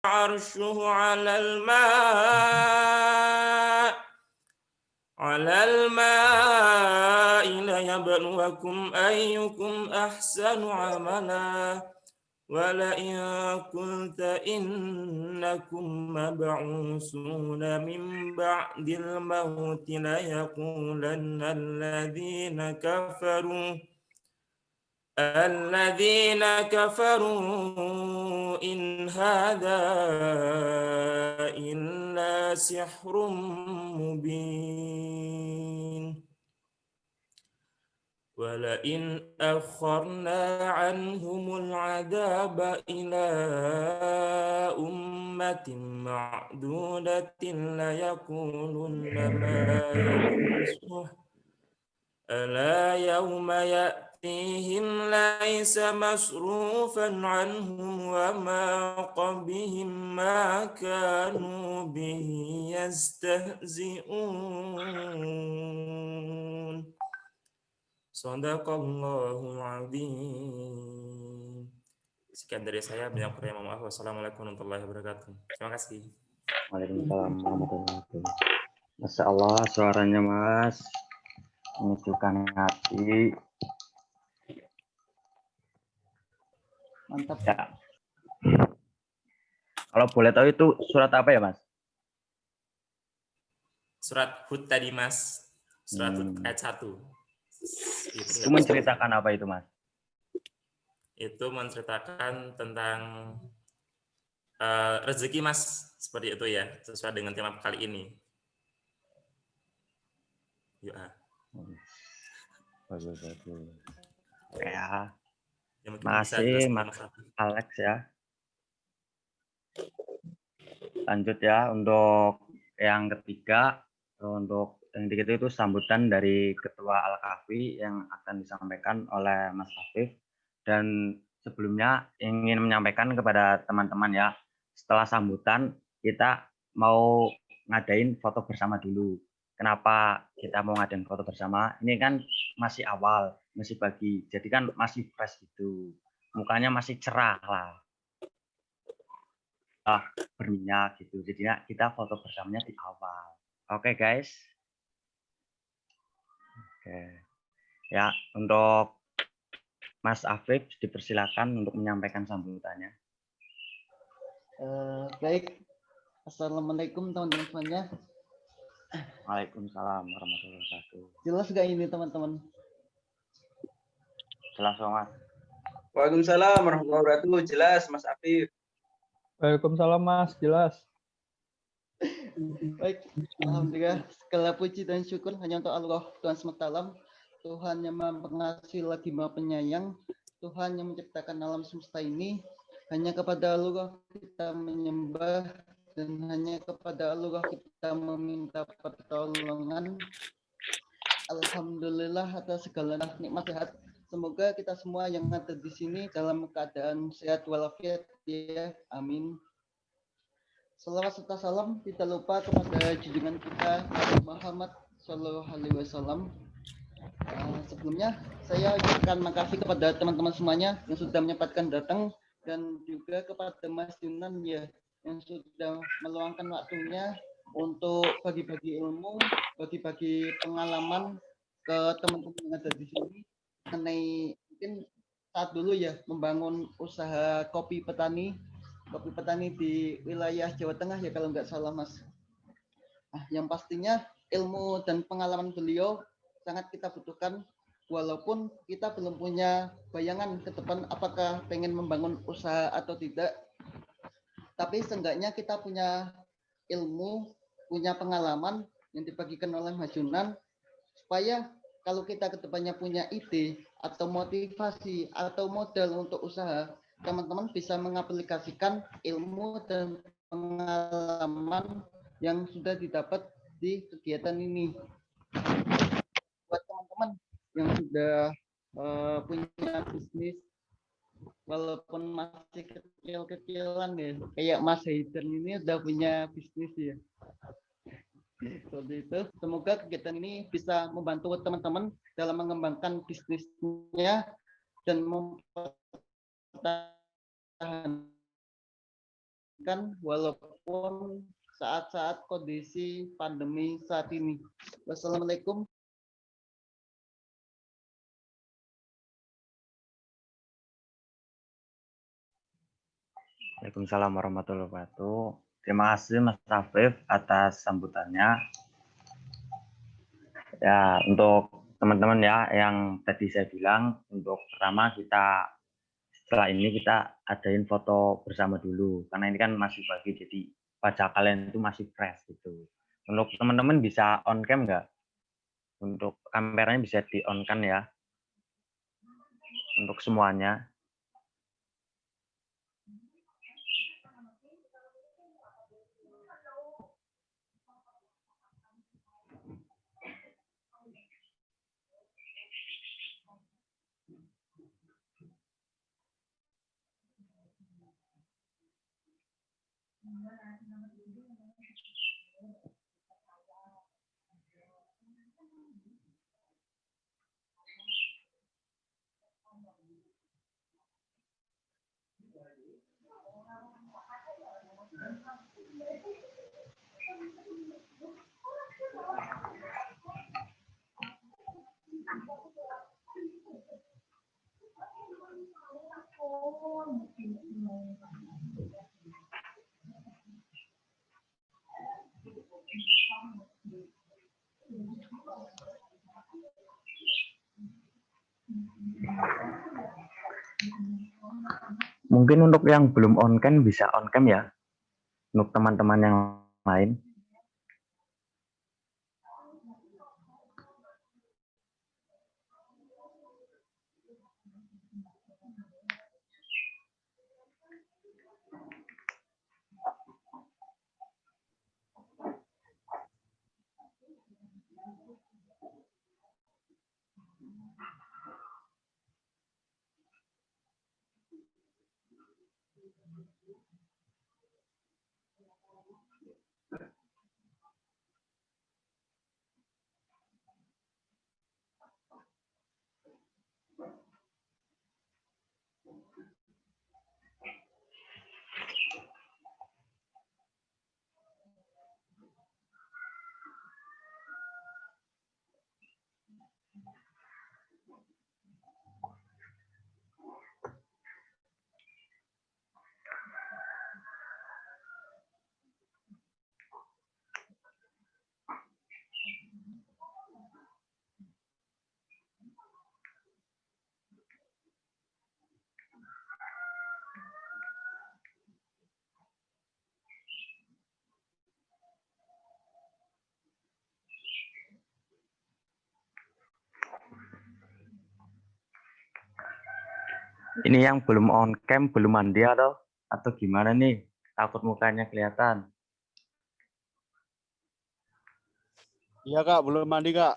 عرشه على الماء ليبلوكم أيكم أحسن عملا ولئن قلت إنكم مبعوثون من بعد الموت ليقولن الذين كفروا إن هذا إلا سحر مبين ولئن أخرنا عنهم العذاب إلى أمة معدودة ليقولن ما يحبسه ألا يوم يأتيهم ليس مصروفا عنهم وما بهم ما كانوا به يستهزئون. Shadaqallahul adzim. Sekian dari saya, banyak kurang mohon maaf. Wassalamualaikum warahmatullahi wabarakatuh. Terima kasih. Waalaikumsalam warahmatullahi wabarakatuh. Masya Allah, suaranya Mas menyejukkan hati. Mantap. Ya. Kalau boleh tahu itu surat apa ya, Mas? Surat Hud tadi, Mas. Surat Hud ayat 1. Itu menceritakan apa itu, Mas? Itu menceritakan tentang rezeki, Mas. Seperti itu ya, sesuai dengan tema kali ini. Ya. Bagus. Ya. Masih, Mas Alex ya. Lanjut ya untuk yang ketiga. Untuk yang ketiga itu sambutan dari Ketua Al-Kahfi yang akan disampaikan oleh Mas Afif. Dan sebelumnya ingin menyampaikan kepada teman-teman ya, setelah sambutan kita mau ngadain foto bersama dulu. Kenapa kita mau ngadain foto bersama? Ini kan masih awal, masih pagi, jadi kan masih fresh gitu. Mukanya masih cerah lah. Berminyak gitu. Jadinya kita foto bersamanya di awal. Oke, guys. Oke. Ya, untuk Mas Afif dipersilakan untuk menyampaikan sambutannya. Baik. Assalamualaikum teman-teman semuanya. Waalaikumsalam warahmatullahi wabarakatuh. Jelas gak ini teman-teman? Jelas, Mas. Waalaikumsalam warahmatullahi wabarakatuh. Jelas, Mas Afif. Waalaikumsalam, Mas. Jelas. Baik. Alhamdulillah. Segala puji dan syukur hanya untuk Allah Tuhan SWT. Tuhan yang Maha Pengasih lagi Maha Penyayang. Tuhan yang menciptakan alam semesta ini. Hanya kepada Allah kita menyembah dan hanya kepada Allah kita meminta pertolongan. Alhamdulillah atas segala nikmat sehat. Semoga kita semua yang ada di sini dalam keadaan sehat walafiat ya. Amin. Salawat serta salam tidak lupa kepada junjungan kita Nabi Muhammad SAW. Sebelumnya saya ucapkan makasih kepada teman-teman semuanya yang sudah menyempatkan datang dan juga kepada Mas Yunan ya yang sudah meluangkan waktunya untuk bagi-bagi ilmu, bagi-bagi pengalaman ke teman-teman yang ada di sini mengenai mungkin saat dulu ya membangun usaha kopi petani di wilayah Jawa Tengah ya kalau nggak salah Mas. Yang pastinya ilmu dan pengalaman beliau sangat kita butuhkan walaupun kita belum punya bayangan ke depan apakah pengen membangun usaha atau tidak. Tapi seenggaknya kita punya ilmu, punya pengalaman yang dibagikan oleh Mas Junan supaya kalau kita ke depannya punya ide atau motivasi atau modal untuk usaha, teman-teman bisa mengaplikasikan ilmu dan pengalaman yang sudah didapat di kegiatan ini. Buat teman-teman yang sudah punya bisnis, walaupun masih kecil-kecilan ya, kayak Mas Haider ini udah punya bisnis ya. Seperti itu. Semoga kegiatan ini bisa membantu teman-teman dalam mengembangkan bisnisnya dan mempertahankan kan walaupun saat-saat kondisi pandemi saat ini. Wassalamualaikum. Waalaikumsalam warahmatullahi wabarakatuh. Terima kasih Mas Afif atas sambutannya. Ya, untuk teman-teman ya yang tadi saya bilang, untuk pertama kita setelah ini kita adain foto bersama dulu karena ini kan masih pagi jadi wajah kalian itu masih fresh gitu. Untuk teman-teman bisa on cam nggak? Untuk kameranya bisa di on kan ya? Untuk semuanya. Mungkin untuk yang belum on cam bisa on cam ya. Untuk teman-teman yang lain. Ini yang belum on cam, belum mandi atau gimana nih? Takut mukanya kelihatan. Iya Kak, belum mandi Kak.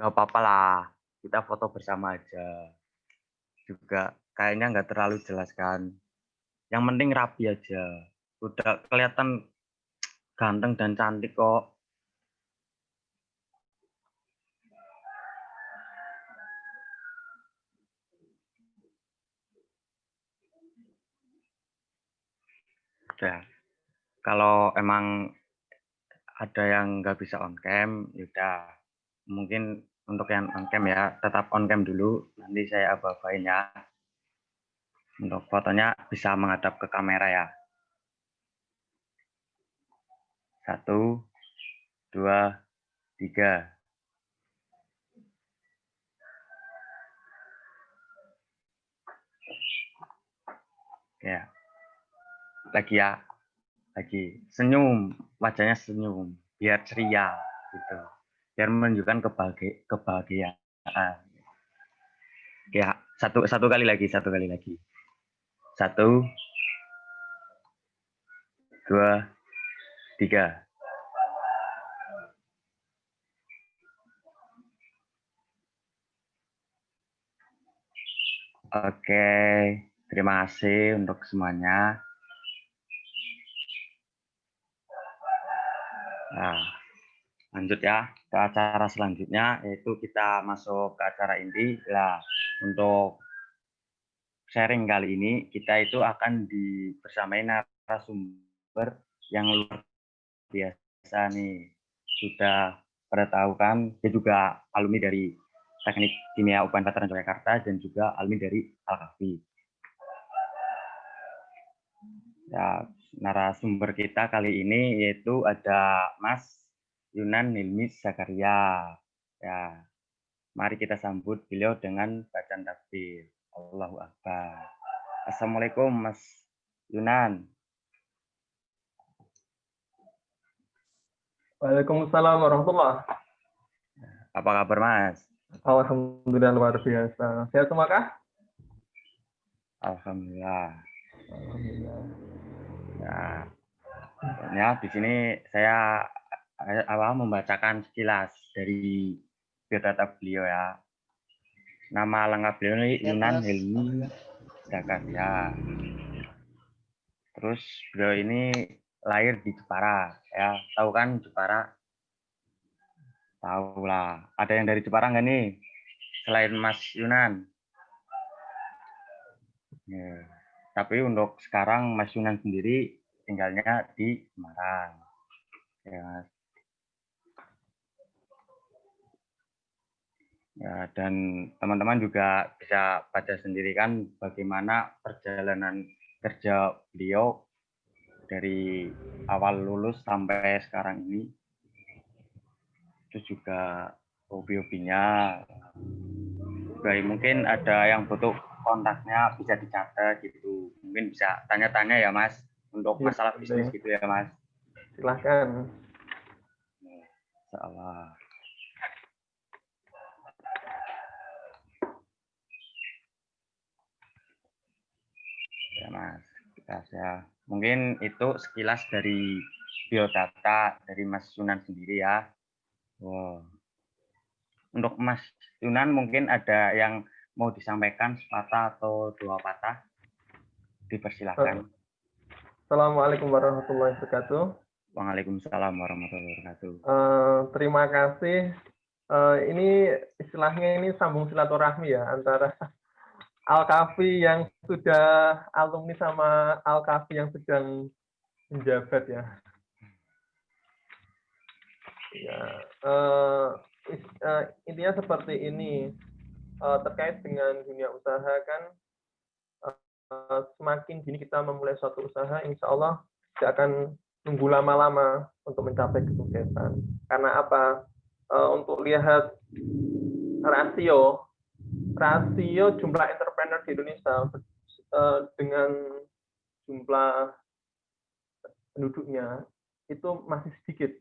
Nggak apa-apa lah, kita foto bersama aja. Juga kayaknya nggak terlalu jelas kan. Yang penting rapi aja. Udah kelihatan ganteng dan cantik kok. Udah. Kalau emang ada yang nggak bisa on cam, yaudah. Mungkin untuk yang on cam ya, tetap on cam dulu. Nanti saya aba-abain ya. Untuk fotonya bisa menghadap ke kamera ya. 1, 2, 3. Ya. Lagi ya. Lagi. Senyum. Wajahnya senyum. Biar ceria. Gitu. Biar menunjukkan kebahagiaan. Ya. Satu kali lagi. 1, 2, 3. Oke, terima kasih untuk semuanya. Nah, lanjut ya ke acara selanjutnya, yaitu kita masuk ke acara inti. Nah, untuk sharing kali ini kita itu akan bersamai narasumber yang luar biasa nih. Sudah pada tahu kan, dia juga alumni dari Teknik Kimia UPN Veteran Yogyakarta dan juga alumni dari Al-Kahfi. Ya, narasumber kita kali ini yaitu ada Mas Yunan Hilmi Zakaria. Ya, mari kita sambut beliau dengan bacaan takbir. Allahu Akbar. Assalamualaikum Mas Yunan. Waalaikumsalam warahmatullahi. Apa kabar Mas? Alhamdulillah luar biasa. Sehat semua kah? Alhamdulillah. Alhamdulillah. Ya, di sini saya membacakan sekilas dari biodata beliau ya. Nama lengkap beliau ini Yunan Hilmi Zakaria. Terus beliau ini lahir di Jepara, ya. Tahu kan Jepara? Tahu lah. Ada yang dari Jepara nggak nih? Selain Mas Yunan. Ya. Tapi untuk sekarang Mas Yunan sendiri tinggalnya di Semarang. Ya, Mas. Ya, dan teman-teman juga bisa baca sendiri kan bagaimana perjalanan kerja beliau dari awal lulus sampai sekarang ini. Terus juga hobi-hobinya. Mungkin ada yang butuh kontaknya bisa dicatat gitu. Mungkin bisa tanya-tanya ya Mas untuk masalah bisnis gitu ya Mas. Silahkan. Insyaallah. Ya Mas, ya. Mungkin itu sekilas dari biodata dari Mas Yunan sendiri ya. Wow. Untuk Mas Yunan mungkin ada yang mau disampaikan sepatah atau dua patah? Dipersilakan. Assalamualaikum warahmatullahi wabarakatuh. Waalaikumsalam warahmatullahi wabarakatuh. Terima kasih. Ini istilahnya ini sambung silaturahmi ya antara Al-Kahfi yang sudah alumni sama Al-Kahfi yang sedang menjabat ya. Ya, intinya seperti ini. Terkait dengan dunia usaha kan, semakin dini kita memulai suatu usaha, insya Allah tidak akan nunggu lama-lama untuk mencapai kesuksesan. Karena apa? Untuk lihat rasio jumlah entrepreneur di Indonesia dengan jumlah penduduknya itu masih sedikit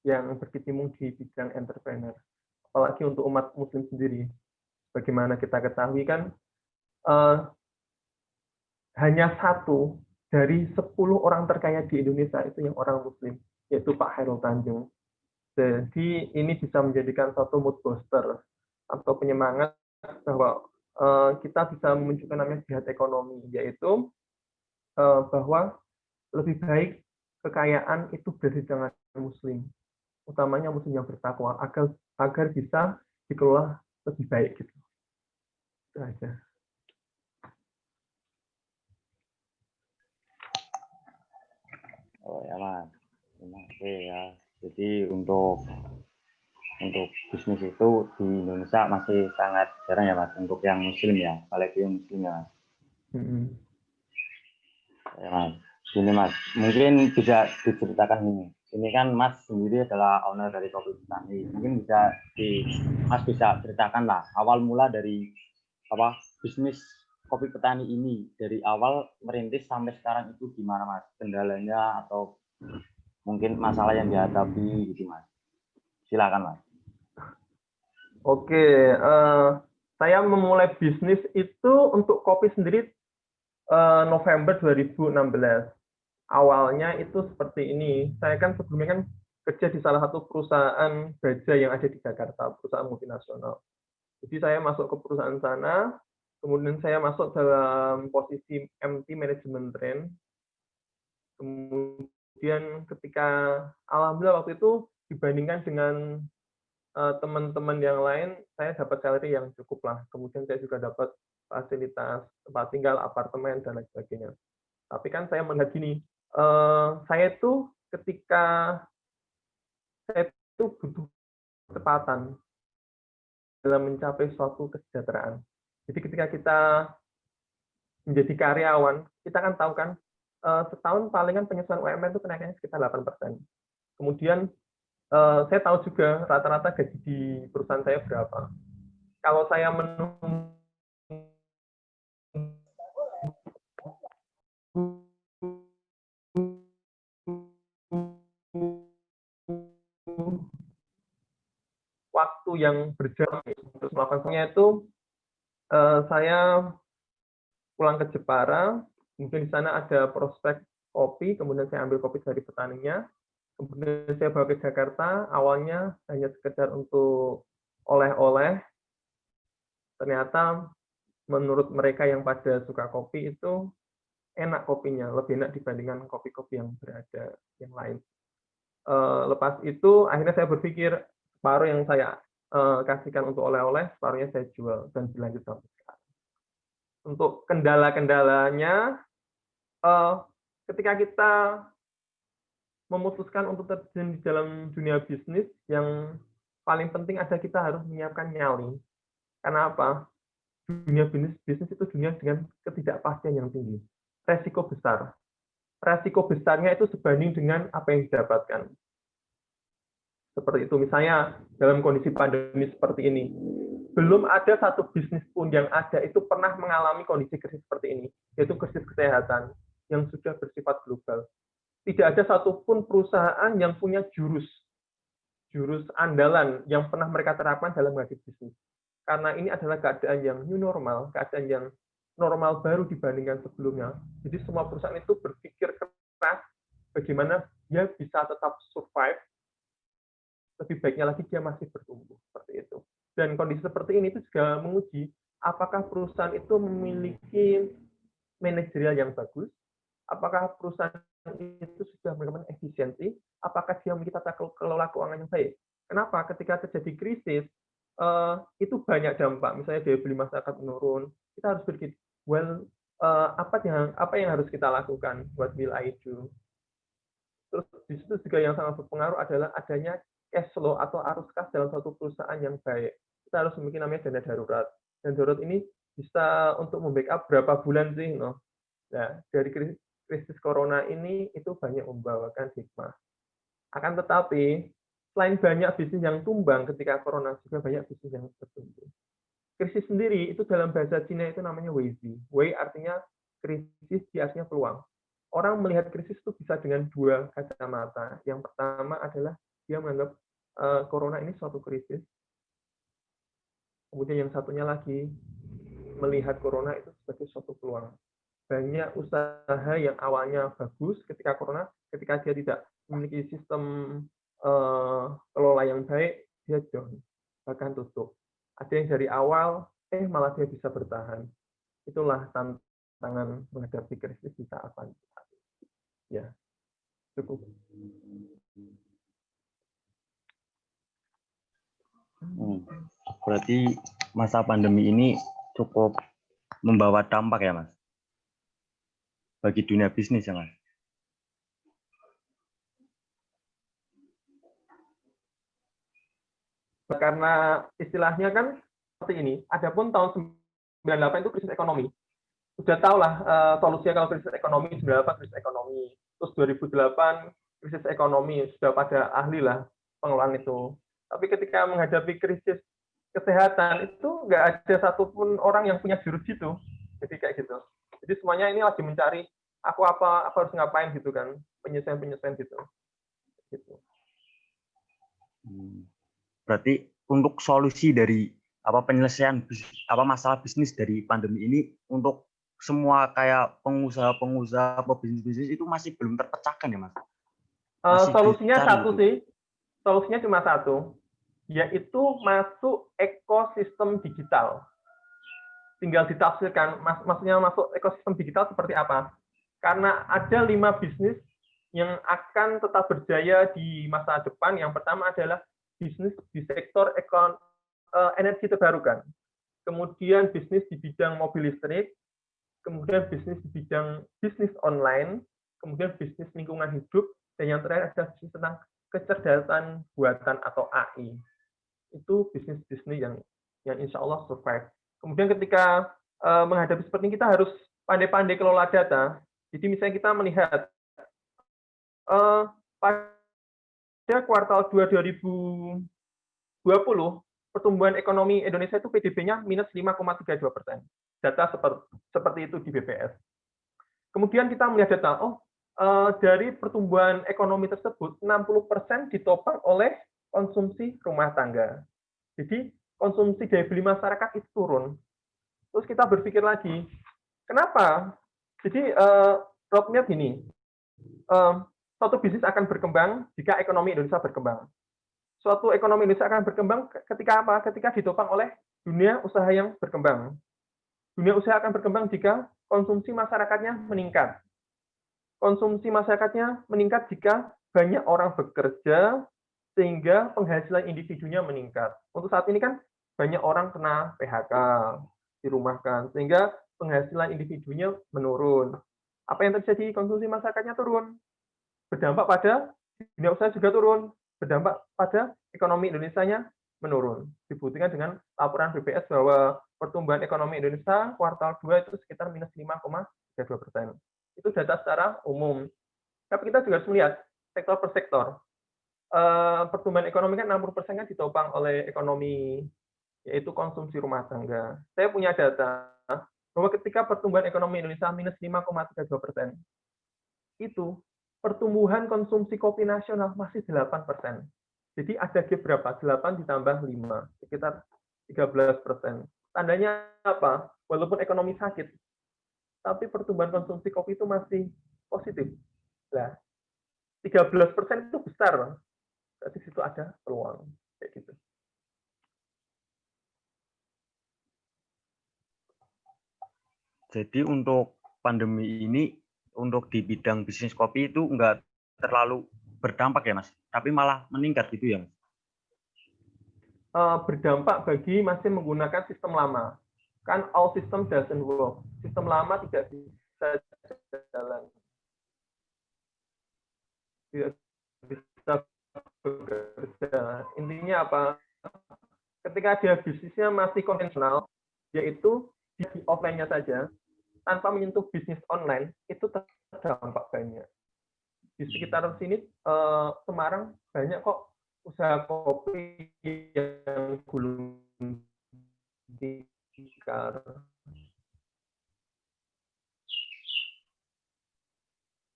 yang berkecimpung di bidang entrepreneur. Apalagi untuk umat muslim sendiri. Bagaimana kita ketahui kan hanya 1 dari 10 orang terkaya di Indonesia itu yang orang muslim, yaitu Pak Hairul Tanjung. Jadi ini bisa menjadikan suatu mood booster atau penyemangat bahwa kita bisa memunculkan namanya jihad ekonomi, yaitu bahwa lebih baik kekayaan itu berada di tangan muslim, utamanya muslim yang bertakwa, agar bisa dikelola lebih baik gitu. Itu aja. Oh ya Mas, terima kasih ya. Jadi untuk bisnis itu di Indonesia masih sangat jarang ya Mas, untuk yang muslim ya, apalagi yang muslim ya Mas. Ya Mas, gini Mas, mungkin bisa diceritakan ini. Ini kan Mas sendiri adalah owner dari Kopi Petani. Mungkin Mas bisa ceritakan lah awal mula dari bisnis Kopi Petani ini, dari awal merintis sampai sekarang itu gimana Mas? Kendalanya atau mungkin masalah yang dihadapi gitu Mas. Silakan Mas. Oke, saya memulai bisnis itu untuk kopi sendiri November 2016. Awalnya itu seperti ini. Saya kan sebelumnya kan kerja di salah satu perusahaan baja yang ada di Jakarta, perusahaan multinasional. Jadi saya masuk ke perusahaan sana, kemudian saya masuk dalam posisi MT Management Train. Kemudian ketika alhamdulillah waktu itu dibandingkan dengan teman-teman yang lain, saya dapat salary yang cukup lah. Kemudian saya juga dapat fasilitas tempat tinggal, apartemen, dan lain sebagainya. Tapi kan saya melihat gini, saya itu ketika saya itu butuh kecepatan dalam mencapai suatu kesejahteraan. Jadi ketika kita menjadi karyawan, kita kan tahu kan, setahun palingan penyesuaian UMR itu kenaikannya sekitar 8%. Kemudian saya tahu juga rata-rata gaji di perusahaan saya berapa. Kalau saya menunggu waktu yang berjam untuk melakukannya itu, saya pulang ke Jepara, kemudian di sana ada prospek kopi, kemudian saya ambil kopi dari petaninya, kemudian saya bawa ke Jakarta, awalnya hanya sekedar untuk oleh-oleh, ternyata menurut mereka yang pada suka kopi itu enak kopinya, lebih enak dibandingkan kopi-kopi yang berada yang lain. Lepas itu akhirnya saya berpikir separuh yang saya kasihkan untuk oleh-oleh, separuhnya saya jual dan berlanjut sampai sekarang. Untuk kendala-kendalanya, ketika kita memutuskan untuk terjun di dalam dunia bisnis, yang paling penting adalah kita harus menyiapkan nyali. Karena apa? Dunia bisnis itu dunia dengan ketidakpastian yang tinggi. Resiko besar. Resiko besarnya itu sebanding dengan apa yang didapatkan. Seperti itu, misalnya dalam kondisi pandemi seperti ini, belum ada satu bisnis pun yang ada itu pernah mengalami kondisi krisis seperti ini, yaitu krisis kesehatan yang sudah bersifat global. Tidak ada satupun perusahaan yang punya jurus andalan yang pernah mereka terapkan dalam menghadapi bisnis. Karena ini adalah keadaan yang new normal, keadaan yang normal baru dibandingkan sebelumnya. Jadi semua perusahaan itu berpikir keras bagaimana dia bisa tetap survive, lebih baiknya lagi dia masih bertumbuh, seperti itu. Dan kondisi seperti ini itu juga menguji apakah perusahaan itu memiliki manajerial yang bagus, apakah perusahaan itu sudah melakukan efisiensi, apakah dia memiliki tata kelola keuangan yang baik. Kenapa? Ketika terjadi krisis, itu banyak dampak. Misalnya daya beli masyarakat menurun, kita harus berpikir, well, apa yang harus kita lakukan? What will I do? Terus di situ juga yang sangat berpengaruh adalah adanya cash flow atau arus kas dalam suatu perusahaan yang baik. Kita harus memiliki namanya dana darurat. Dan darurat ini bisa untuk membackup berapa bulan sih, no? Nah, dari krisis corona ini itu banyak membawakan hikmah. Akan tetapi, selain banyak bisnis yang tumbang ketika corona, juga banyak bisnis yang bertumbuh. Krisis sendiri itu dalam bahasa Cina itu namanya Weizi. Wei artinya krisis, Ji artinya peluang. Orang melihat krisis itu bisa dengan dua kacamata. Yang pertama adalah dia menganggap corona ini suatu krisis. Kemudian yang satunya lagi melihat corona itu sebagai suatu peluang. Banyak usaha yang awalnya bagus ketika corona, ketika dia tidak memiliki sistem kelola yang baik, dia down, bahkan tutup. Ada yang dari awal, malah dia bisa bertahan. Itulah tantangan menghadapi krisis di saat pandemi. Ya, cukup. Berarti masa pandemi ini cukup membawa dampak ya, Mas? Bagi dunia bisnis ya, Mas? Karena istilahnya kan seperti ini. Adapun tahun 98 itu krisis ekonomi. Sudah tahu lah solusinya kalau krisis ekonomi, 98 krisis ekonomi. Terus 2008 krisis ekonomi, sudah pada ahli lah pengelolaan itu. Tapi ketika menghadapi krisis kesehatan itu nggak ada satupun orang yang punya jurus itu. Jadi kayak gitu. Jadi semuanya ini lagi mencari aku harus ngapain gitu kan, penyesuaian gitu. Berarti untuk solusi dari penyelesaian masalah bisnis dari pandemi ini untuk semua kayak pengusaha bisnis itu masih belum terpecahkan ya, Mas? Solusinya satu sih. Solusinya cuma satu, yaitu masuk ekosistem digital. Tinggal ditafsirkan, maksudnya masuk ekosistem digital seperti apa? Karena ada 5 bisnis yang akan tetap berjaya di masa depan. Yang pertama adalah bisnis di sektor energi terbarukan. kemudian bisnis di bidang mobil listrik, kemudian bisnis di bidang bisnis online, kemudian bisnis lingkungan hidup, dan yang terakhir adalah bisnis tentang kecerdasan buatan atau AI. Itu bisnis-bisnis yang insya Allah survive. Kemudian ketika menghadapi seperti ini, kita harus pandai-pandai kelola data. Jadi misalnya kita melihat pada kuartal 2 2020, pertumbuhan ekonomi Indonesia itu PDB-nya minus 5,32%. Data seperti itu di BPS. Kemudian kita melihat data, dari pertumbuhan ekonomi tersebut, 60% ditopang oleh konsumsi rumah tangga. Jadi konsumsi daya beli masyarakat itu turun. Terus kita berpikir lagi, kenapa? Jadi roadmap gini, suatu bisnis akan berkembang jika ekonomi Indonesia berkembang. Suatu ekonomi Indonesia akan berkembang ketika apa? Ketika ditopang oleh dunia usaha yang berkembang. Dunia usaha akan berkembang jika konsumsi masyarakatnya meningkat. Konsumsi masyarakatnya meningkat jika banyak orang bekerja, sehingga penghasilan individunya meningkat. Untuk saat ini kan banyak orang kena PHK, dirumahkan, sehingga penghasilan individunya menurun. Apa yang terjadi? Konsumsi masyarakatnya turun. Berdampak pada dunia usaha juga turun. Berdampak pada ekonomi Indonesia-nya menurun. Dibuktikan dengan laporan BPS bahwa pertumbuhan ekonomi Indonesia kuartal 2 itu sekitar minus 5,32%. Itu data secara umum. Tapi kita juga harus melihat sektor per sektor. Pertumbuhan ekonomi kan 60% kan ditopang oleh ekonomi, yaitu konsumsi rumah tangga. Saya punya data bahwa ketika pertumbuhan ekonomi Indonesia minus 5,32%, itu pertumbuhan konsumsi kopi nasional masih 8%. Jadi ada gap berapa? 8 ditambah 5, sekitar 13%. Tandanya apa? Walaupun ekonomi sakit, tapi pertumbuhan konsumsi kopi itu masih positif. Nah, 13% itu besar. Berarti situ ada peluang. Kayak gitu. Jadi untuk pandemi ini, untuk di bidang bisnis kopi itu enggak terlalu berdampak ya, Mas? Tapi malah meningkat gitu ya, Mas? Berdampak bagi masih menggunakan sistem lama. Kan all system doesn't work. Sistem lama tidak bisa jalan. Tidak bisa bekerja. Intinya apa? Ketika dia bisnisnya masih konvensional, yaitu di offline-nya saja, tanpa menyentuh bisnis online, itu terdampak banyak. Di sekitar sini, Semarang, banyak kok usaha kopi yang gulung tikar.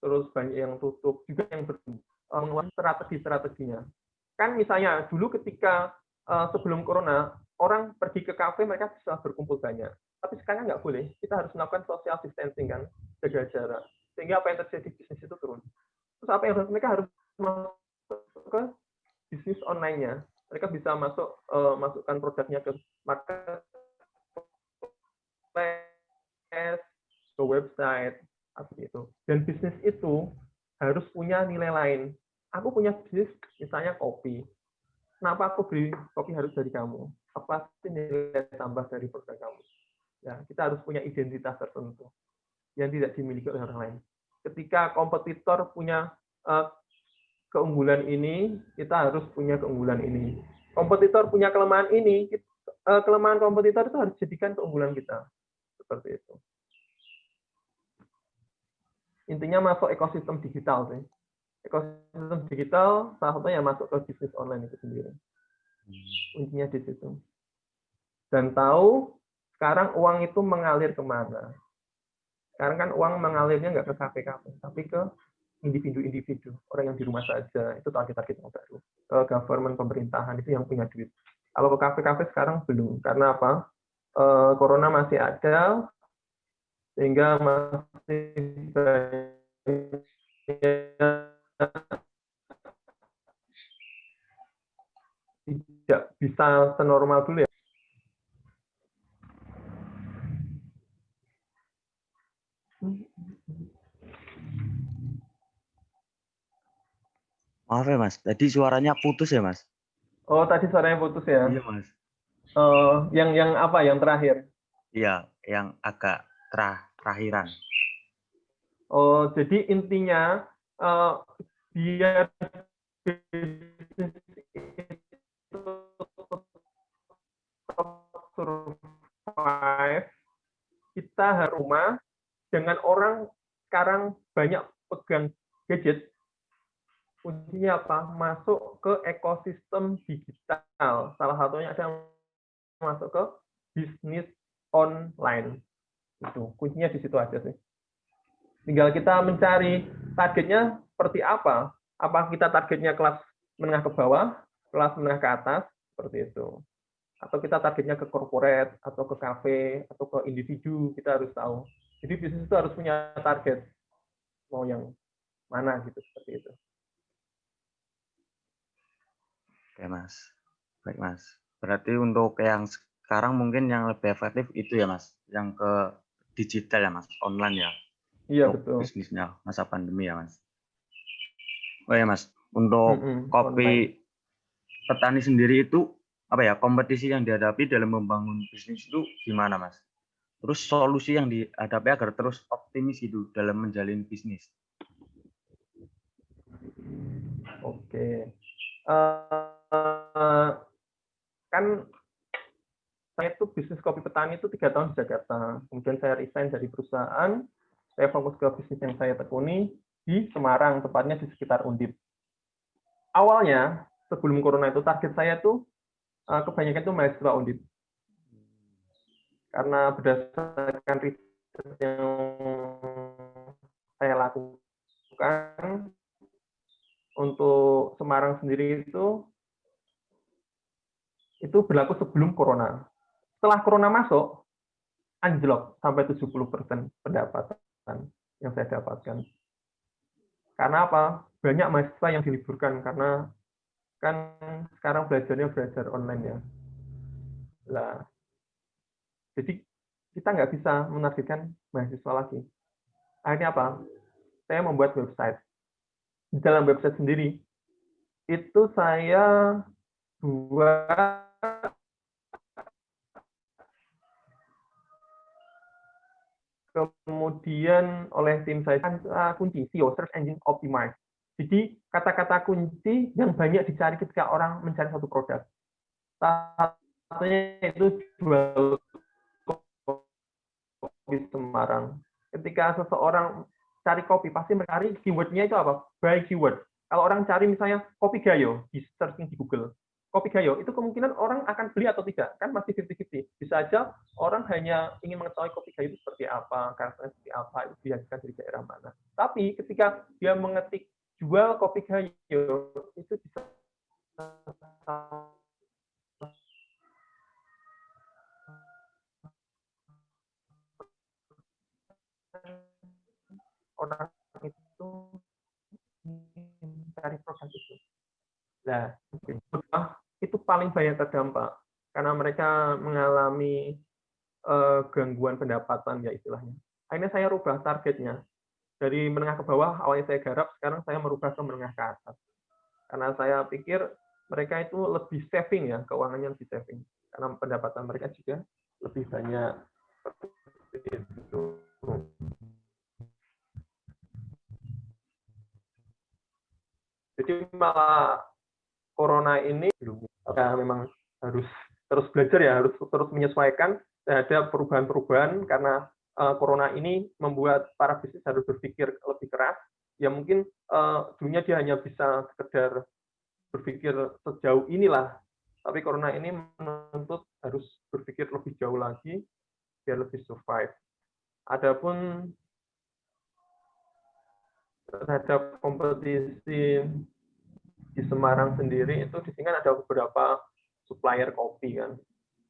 Terus banyak yang tutup, juga yang mengeluarkan strategi-strateginya. Kan misalnya dulu ketika sebelum corona, orang pergi ke kafe, mereka bisa berkumpul banyak. Tapi sekarang nggak boleh, kita harus melakukan social distancing kan, jaga jarak. Sehingga apa yang terjadi, bisnis itu turun. Terus apa yang mereka harus masuk ke bisnis online-nya. Mereka bisa masukkan produknya ke marketplace, ke website, seperti itu. Dan bisnis itu harus punya nilai lain. Aku punya bisnis, misalnya kopi. Kenapa aku beli kopi harus dari kamu? Apa sih nilai tambah dari produk kamu? Ya, kita harus punya identitas tertentu yang tidak dimiliki oleh orang lain. Ketika kompetitor punya keunggulan ini, kita harus punya keunggulan ini. Kompetitor punya kelemahan ini, kelemahan kompetitor itu harus jadikan keunggulan kita. Seperti itu. Intinya masuk ekosistem digital sih. Ekosistem digital salah satunya masuk ke bisnis online itu sendiri. Intinya di situ. Dan tahu sekarang uang itu mengalir kemana. Sekarang kan uang mengalirnya nggak ke kafe-kafe, tapi ke individu-individu, orang yang di rumah saja, itu target-target yang baru. Ke government, pemerintahan, itu yang punya duit. Kalau ke kafe-kafe sekarang belum. Karena apa? Corona masih ada, sehingga masih tidak bisa senormal dulu ya. Maaf ya, Mas. Tadi suaranya putus ya, Mas? Oh, tadi suaranya putus ya? Iya, Mas. Yang apa? Yang terakhir. Iya, yang agak terakhiran. Oh, jadi intinya biar bisnis itu tetap survive, kita harus rumah dengan orang sekarang banyak pegang gadget. Kuncinya apa? Masuk ke ekosistem digital. Salah satunya ada masuk ke bisnis online. Itu kuncinya di situ aja sih. Tinggal kita mencari targetnya seperti apa. Apa kita targetnya kelas menengah ke bawah, kelas menengah ke atas, seperti itu. Atau kita targetnya ke corporate, atau ke cafe, atau ke individu, kita harus tahu. Jadi bisnis itu harus punya target. Mau yang mana gitu, seperti itu. Oke, Mas. Baik, Mas. Berarti untuk yang sekarang mungkin yang lebih efektif itu ya, Mas. Yang ke digital ya, Mas. Online ya. Iya, Untuk betul. bisnisnya masa pandemi ya, Mas. Oh ya, Mas. Untuk Online. kopi petani sendiri itu apa ya, kompetisi yang dihadapi dalam membangun bisnis itu gimana, Mas? Terus solusi yang dihadapi agar terus optimis itu dalam menjalin bisnis. Oke. Kan saya itu bisnis kopi petani itu 3 tahun di Jakarta. Kemudian saya resign dari perusahaan, saya fokus ke bisnis yang saya tekuni di Semarang, tepatnya di sekitar Undip. Awalnya, sebelum corona itu, target saya itu kebanyakan itu mahasiswa Undip. Karena berdasarkan riset yang saya lakukan, untuk Semarang sendiri itu berlaku sebelum corona. Setelah corona masuk, anjlok sampai 70% pendapatan yang saya dapatkan. Karena apa? Banyak mahasiswa yang diliburkan karena kan sekarang belajar online ya. Lah, jadi kita nggak bisa menargetkan mahasiswa lagi. Akhirnya apa? Saya membuat website. Di dalam website sendiri, itu saya buat kemudian oleh tim saya kunci SEO, Search Engine Optimize. Jadi kata-kata kunci yang banyak dicari ketika orang mencari satu produk. Salah satunya itu jual kopi Semarang. Ketika seseorang cari kopi, pasti mencari keyword-nya itu apa? By keyword. Kalau orang cari misalnya kopi gayo, di searching di Google, kopi gayo, itu kemungkinan orang akan beli atau tidak. Kan masih 50-50. Bisa aja orang hanya ingin mengetahui kopi gayo itu seperti apa, karakternya seperti apa, itu dihasilkan dari daerah mana. Tapi ketika dia mengetik jual kopi gayo, itu bisa orang itu mencari produk itu. Nah, itu paling banyak terdampak karena mereka mengalami gangguan pendapatan ya istilahnya. Akhirnya saya rubah targetnya dari menengah ke bawah. Awalnya saya garap, sekarang saya merubah ke menengah ke atas. Karena saya pikir mereka itu lebih saving ya, keuangannya lebih saving. Karena pendapatan mereka juga lebih banyak. Itu. Jadi malah corona ini ya memang harus terus belajar ya, harus terus menyesuaikan terhadap perubahan-perubahan karena corona ini membuat para bisnis harus berpikir lebih keras. Ya mungkin dulunya dia hanya bisa sekedar berpikir sejauh inilah, tapi corona ini menuntut harus berpikir lebih jauh lagi biar lebih survive. Adapun terhadap kompetisi di Semarang sendiri itu di sini kan ada beberapa supplier kopi kan.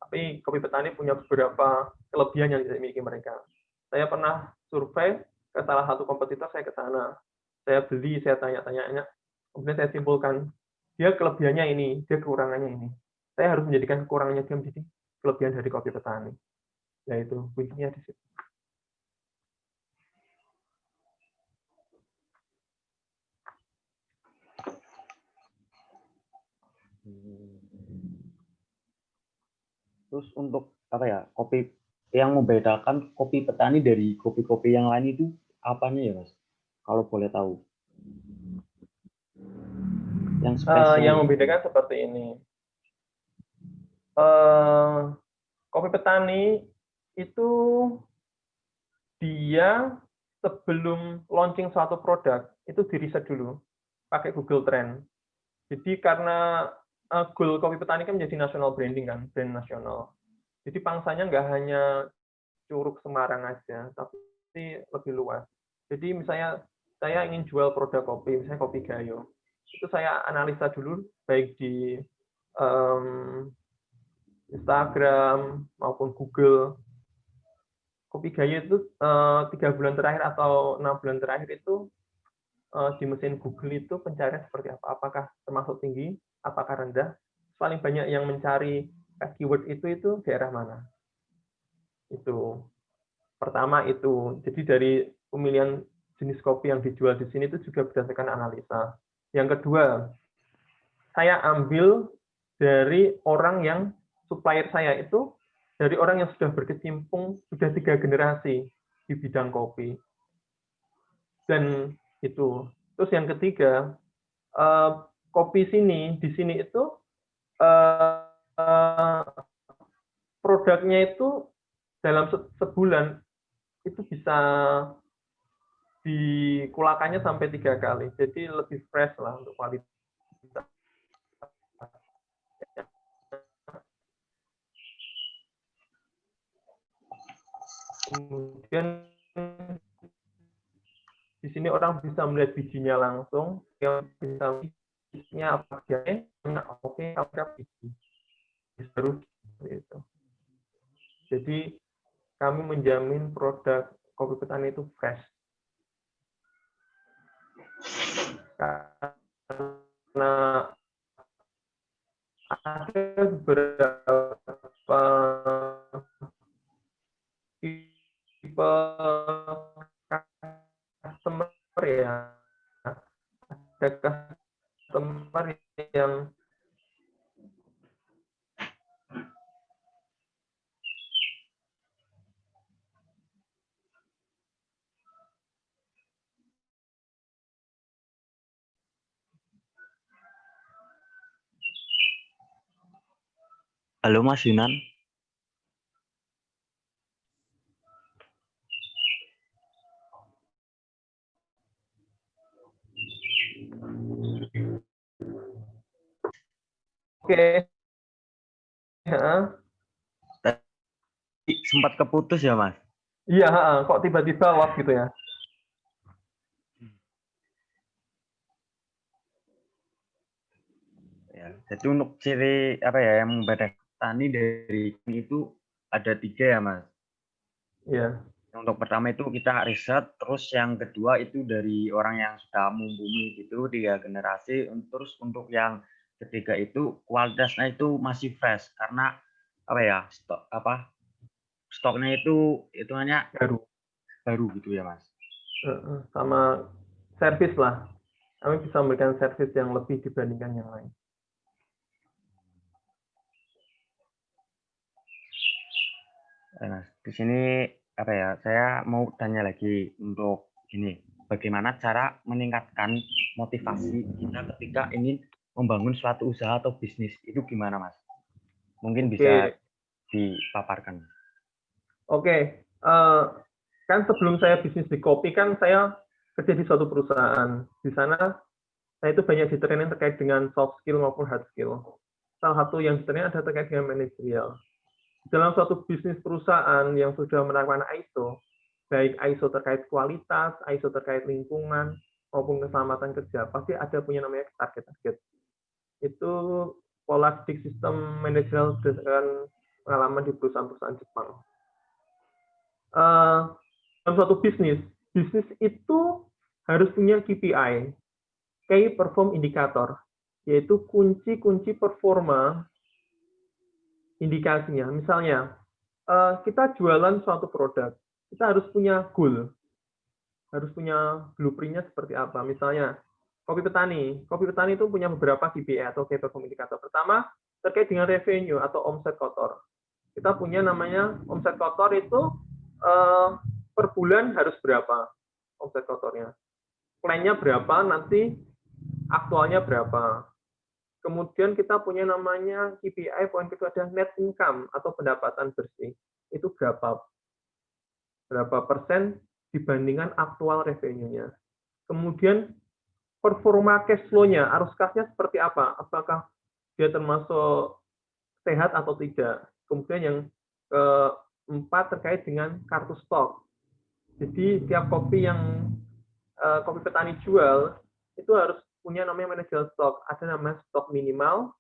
Tapi kopi petani punya beberapa kelebihan yang dimiliki mereka. Saya pernah survei ke salah satu kompetitor, saya ke sana. Saya beli, saya tanya-tanya, kemudian saya simpulkan, dia kelebihannya ini, dia kekurangannya ini. Saya harus menjadikan kekurangannya dia menjadi kelebihan dari kopi petani. Yaitu kuncinya di situ. Terus untuk apa ya, kopi yang membedakan kopi petani dari kopi-kopi yang lain itu apanya ya Mas? Kalau boleh tahu. Yang spesial. Yang membedakan seperti ini. Kopi petani itu dia sebelum launching suatu produk itu diriset dulu pakai Google Trend. Jadi karena goal kopi petani kan menjadi national branding kan, brand nasional. Jadi pangsanya nggak hanya Curug Semarang aja, tapi lebih luas. Jadi misalnya saya ingin jual produk kopi, misalnya kopi Gayo, itu saya analisa dulu baik di Instagram maupun Google. Kopi Gayo itu 3 bulan terakhir atau 6 bulan terakhir itu di mesin Google itu pencarian seperti apa? Apakah termasuk tinggi? Apakah rendah? Paling banyak yang mencari keyword itu daerah mana? Itu pertama itu. Jadi dari pemilihan jenis kopi yang dijual di sini itu juga berdasarkan analisa. Yang kedua, saya ambil dari orang yang supplier saya itu dari orang yang sudah berkecimpung sudah 3 generasi di bidang kopi. Dan itu. Terus yang ketiga, kopi di sini itu produknya itu dalam sebulan itu bisa dikulakannya sampai 3 kali. Jadi lebih fresh lah untuk kualitas. Kemudian di sini orang bisa melihat bijinya langsung, yang bisa bijinya apa aja, oke, apa biji. Terus itu. Jadi kami menjamin produk kopi petani itu fresh. Karena ada beberapa tipe customer ya, ada customer yang Halo Mas Yunan. Oke. Sempat keputus ya Mas? Iya, kok tiba-tiba lost gitu ya? Ya, jadi untuk ciri apa ya yang membedakan petani dari itu ada 3 ya Mas? Iya. Untuk pertama itu kita riset, terus yang kedua itu dari orang yang sudah mumpuni itu 3 generasi, terus untuk yang ketiga itu kualitasnya itu masih fresh karena apa ya stoknya itu hitungannya baru gitu ya Mas. Sama servis lah, kami bisa memberikan servis yang lebih dibandingkan yang lain. Mas, di sini apa ya, saya mau tanya lagi untuk gini, bagaimana cara meningkatkan motivasi kita ketika ingin membangun suatu usaha atau bisnis, itu gimana Mas? Mungkin bisa dipaparkan. Oke, kan sebelum saya bisnis di kopi kan saya kerja di suatu perusahaan. Di sana saya itu banyak di training terkait dengan soft skill maupun hard skill. Salah satu yang di training ada terkait dengan manajerial. Dalam suatu bisnis perusahaan yang sudah menerapkan ISO, baik ISO terkait kualitas, ISO terkait lingkungan, maupun keselamatan kerja, pasti ada punya namanya target-target. Itu pola sistem manajerial berdasarkan pengalaman di perusahaan-perusahaan Jepang. Dalam suatu bisnis itu harus punya KPI, Key Perform Indicator, yaitu kunci-kunci performa indikasinya. Misalnya, kita jualan suatu produk, kita harus punya goal, harus punya blueprint-nya seperti apa. Misalnya, kopi petani itu punya beberapa KPI atau Key Perform Indicator. Pertama, terkait dengan revenue atau omset kotor. kita punya namanya omset kotor itu per bulan harus berapa omset kotornya. Plan-nya berapa, nanti aktualnya berapa. Kemudian kita punya namanya KPI, poin kedua ada net income atau pendapatan bersih. Itu berapa persen dibandingkan aktual revenue-nya. Kemudian performa cash flow-nya, arus kasnya seperti apa? Apakah dia termasuk sehat atau tidak? Kemudian yang keempat terkait dengan kartu stok. Jadi tiap kopi yang kopi petani jual itu harus punya namanya manajemen stok. Ada namanya stok minimal,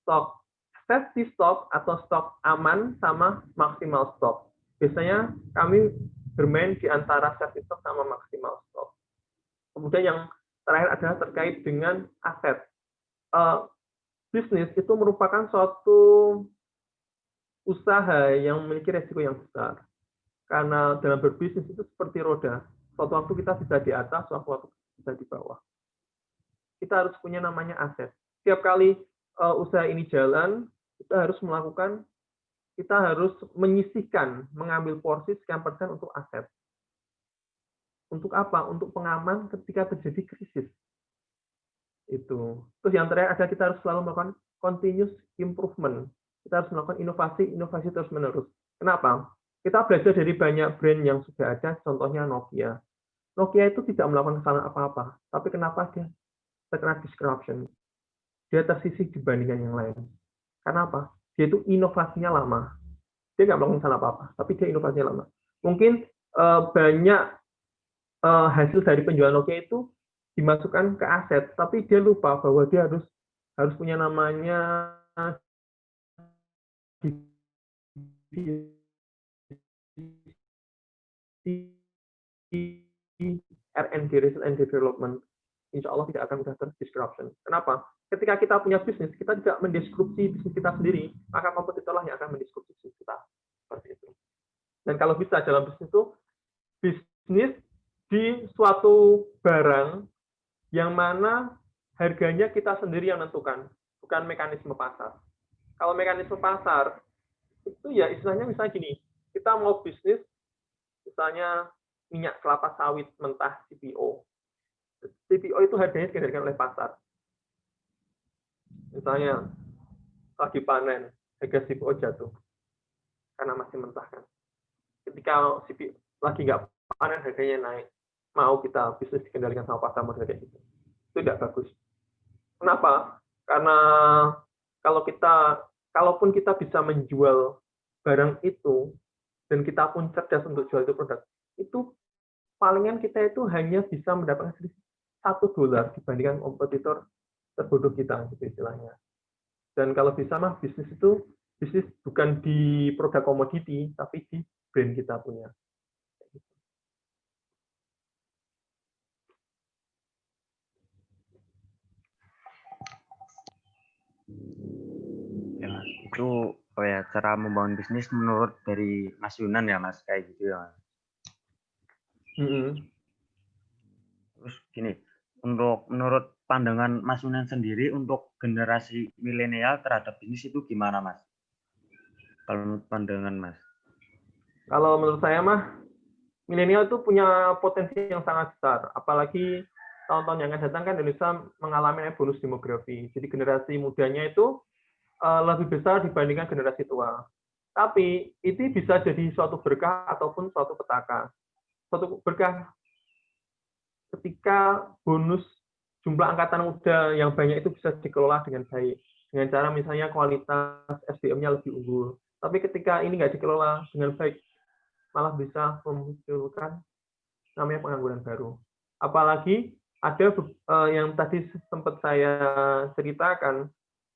stok safety stok atau stok aman sama maksimal stok. Biasanya kami bermain di antara safety stok sama maksimal stok. Kemudian yang terakhir adalah terkait dengan aset. Bisnis itu merupakan suatu usaha yang memiliki resiko yang besar. Karena dalam berbisnis itu seperti roda. Suatu waktu kita bisa di atas, suatu waktu bisa di bawah. Kita harus punya namanya aset. Setiap kali usaha ini jalan, kita harus menyisihkan, mengambil porsi sekian persen untuk aset. Untuk apa? Untuk pengaman ketika terjadi krisis. Itu. Terus yang terakhir adalah kita harus selalu melakukan continuous improvement. Kita harus melakukan inovasi terus-menerus. Kenapa? Kita belajar dari banyak brand yang sudah ada, contohnya Nokia. Nokia itu tidak melakukan kesalahan apa-apa, tapi kenapa dia terkena disruption? Dia tersisih dibandingkan yang lain. Karena apa? Dia itu inovasinya lama. Dia nggak melakukan kesalahan apa-apa, tapi dia inovasinya lama. Mungkin banyak hasil dari penjualan Nokia itu dimasukkan ke aset, tapi dia lupa bahwa dia harus punya namanya R&D, Research and Development. Insya Allah tidak akan mudah terdisruption. Kenapa? Ketika kita punya bisnis, kita tidak mendeskripsi bisnis kita sendiri, maka kompetitorlah yang akan mendeskripsi bisnis kita. Seperti itu. Dan kalau bisa dalam bisnis itu, bisnis di suatu barang yang mana harganya kita sendiri yang menentukan, bukan mekanisme pasar. Kalau mekanisme pasar, itu ya istilahnya misalnya gini, kita mau bisnis, misalnya minyak kelapa sawit mentah CPO. CPO itu harganya dikendalikan oleh pasar. Misalnya lagi panen, harga CPO jatuh karena masih mentah kan. Ketika CPO lagi nggak panen, harganya naik. Mau kita bisnis dikendalikan sama pasar model kayak gitu. Itu tidak bagus. Kenapa? Karena kalaupun kita bisa menjual barang itu dan kita pun cerdas untuk jual itu produk, itu palingan kita itu hanya bisa mendapatkan selisih $1 dibandingkan kompetitor terbodoh kita, gitu istilahnya. Dan kalau bisa mah bisnis bukan di produk komoditi, tapi di brand kita punya. Ya, Mas. Itu cara membangun bisnis menurut dari Mas Yunan ya, Mas, kayak gitu ya, Mas. Terus gini, menurut pandangan Mas Yunan sendiri untuk generasi milenial terhadap bisnis itu gimana, Mas? Kalau menurut pandangan Mas? Kalau menurut saya mah milenial itu punya potensi yang sangat besar, apalagi tahun-tahun yang akan datang kan Indonesia mengalami bonus demografi. Jadi generasi mudanya itu lebih besar dibandingkan generasi tua. Tapi itu bisa jadi suatu berkah ataupun suatu petaka. Suatu berkah ketika bonus jumlah angkatan muda yang banyak itu bisa dikelola dengan baik. Dengan cara misalnya kualitas SDM-nya lebih unggul. Tapi ketika ini nggak dikelola dengan baik, malah bisa memunculkan namanya pengangguran baru. Apalagi ada yang tadi sempat saya ceritakan,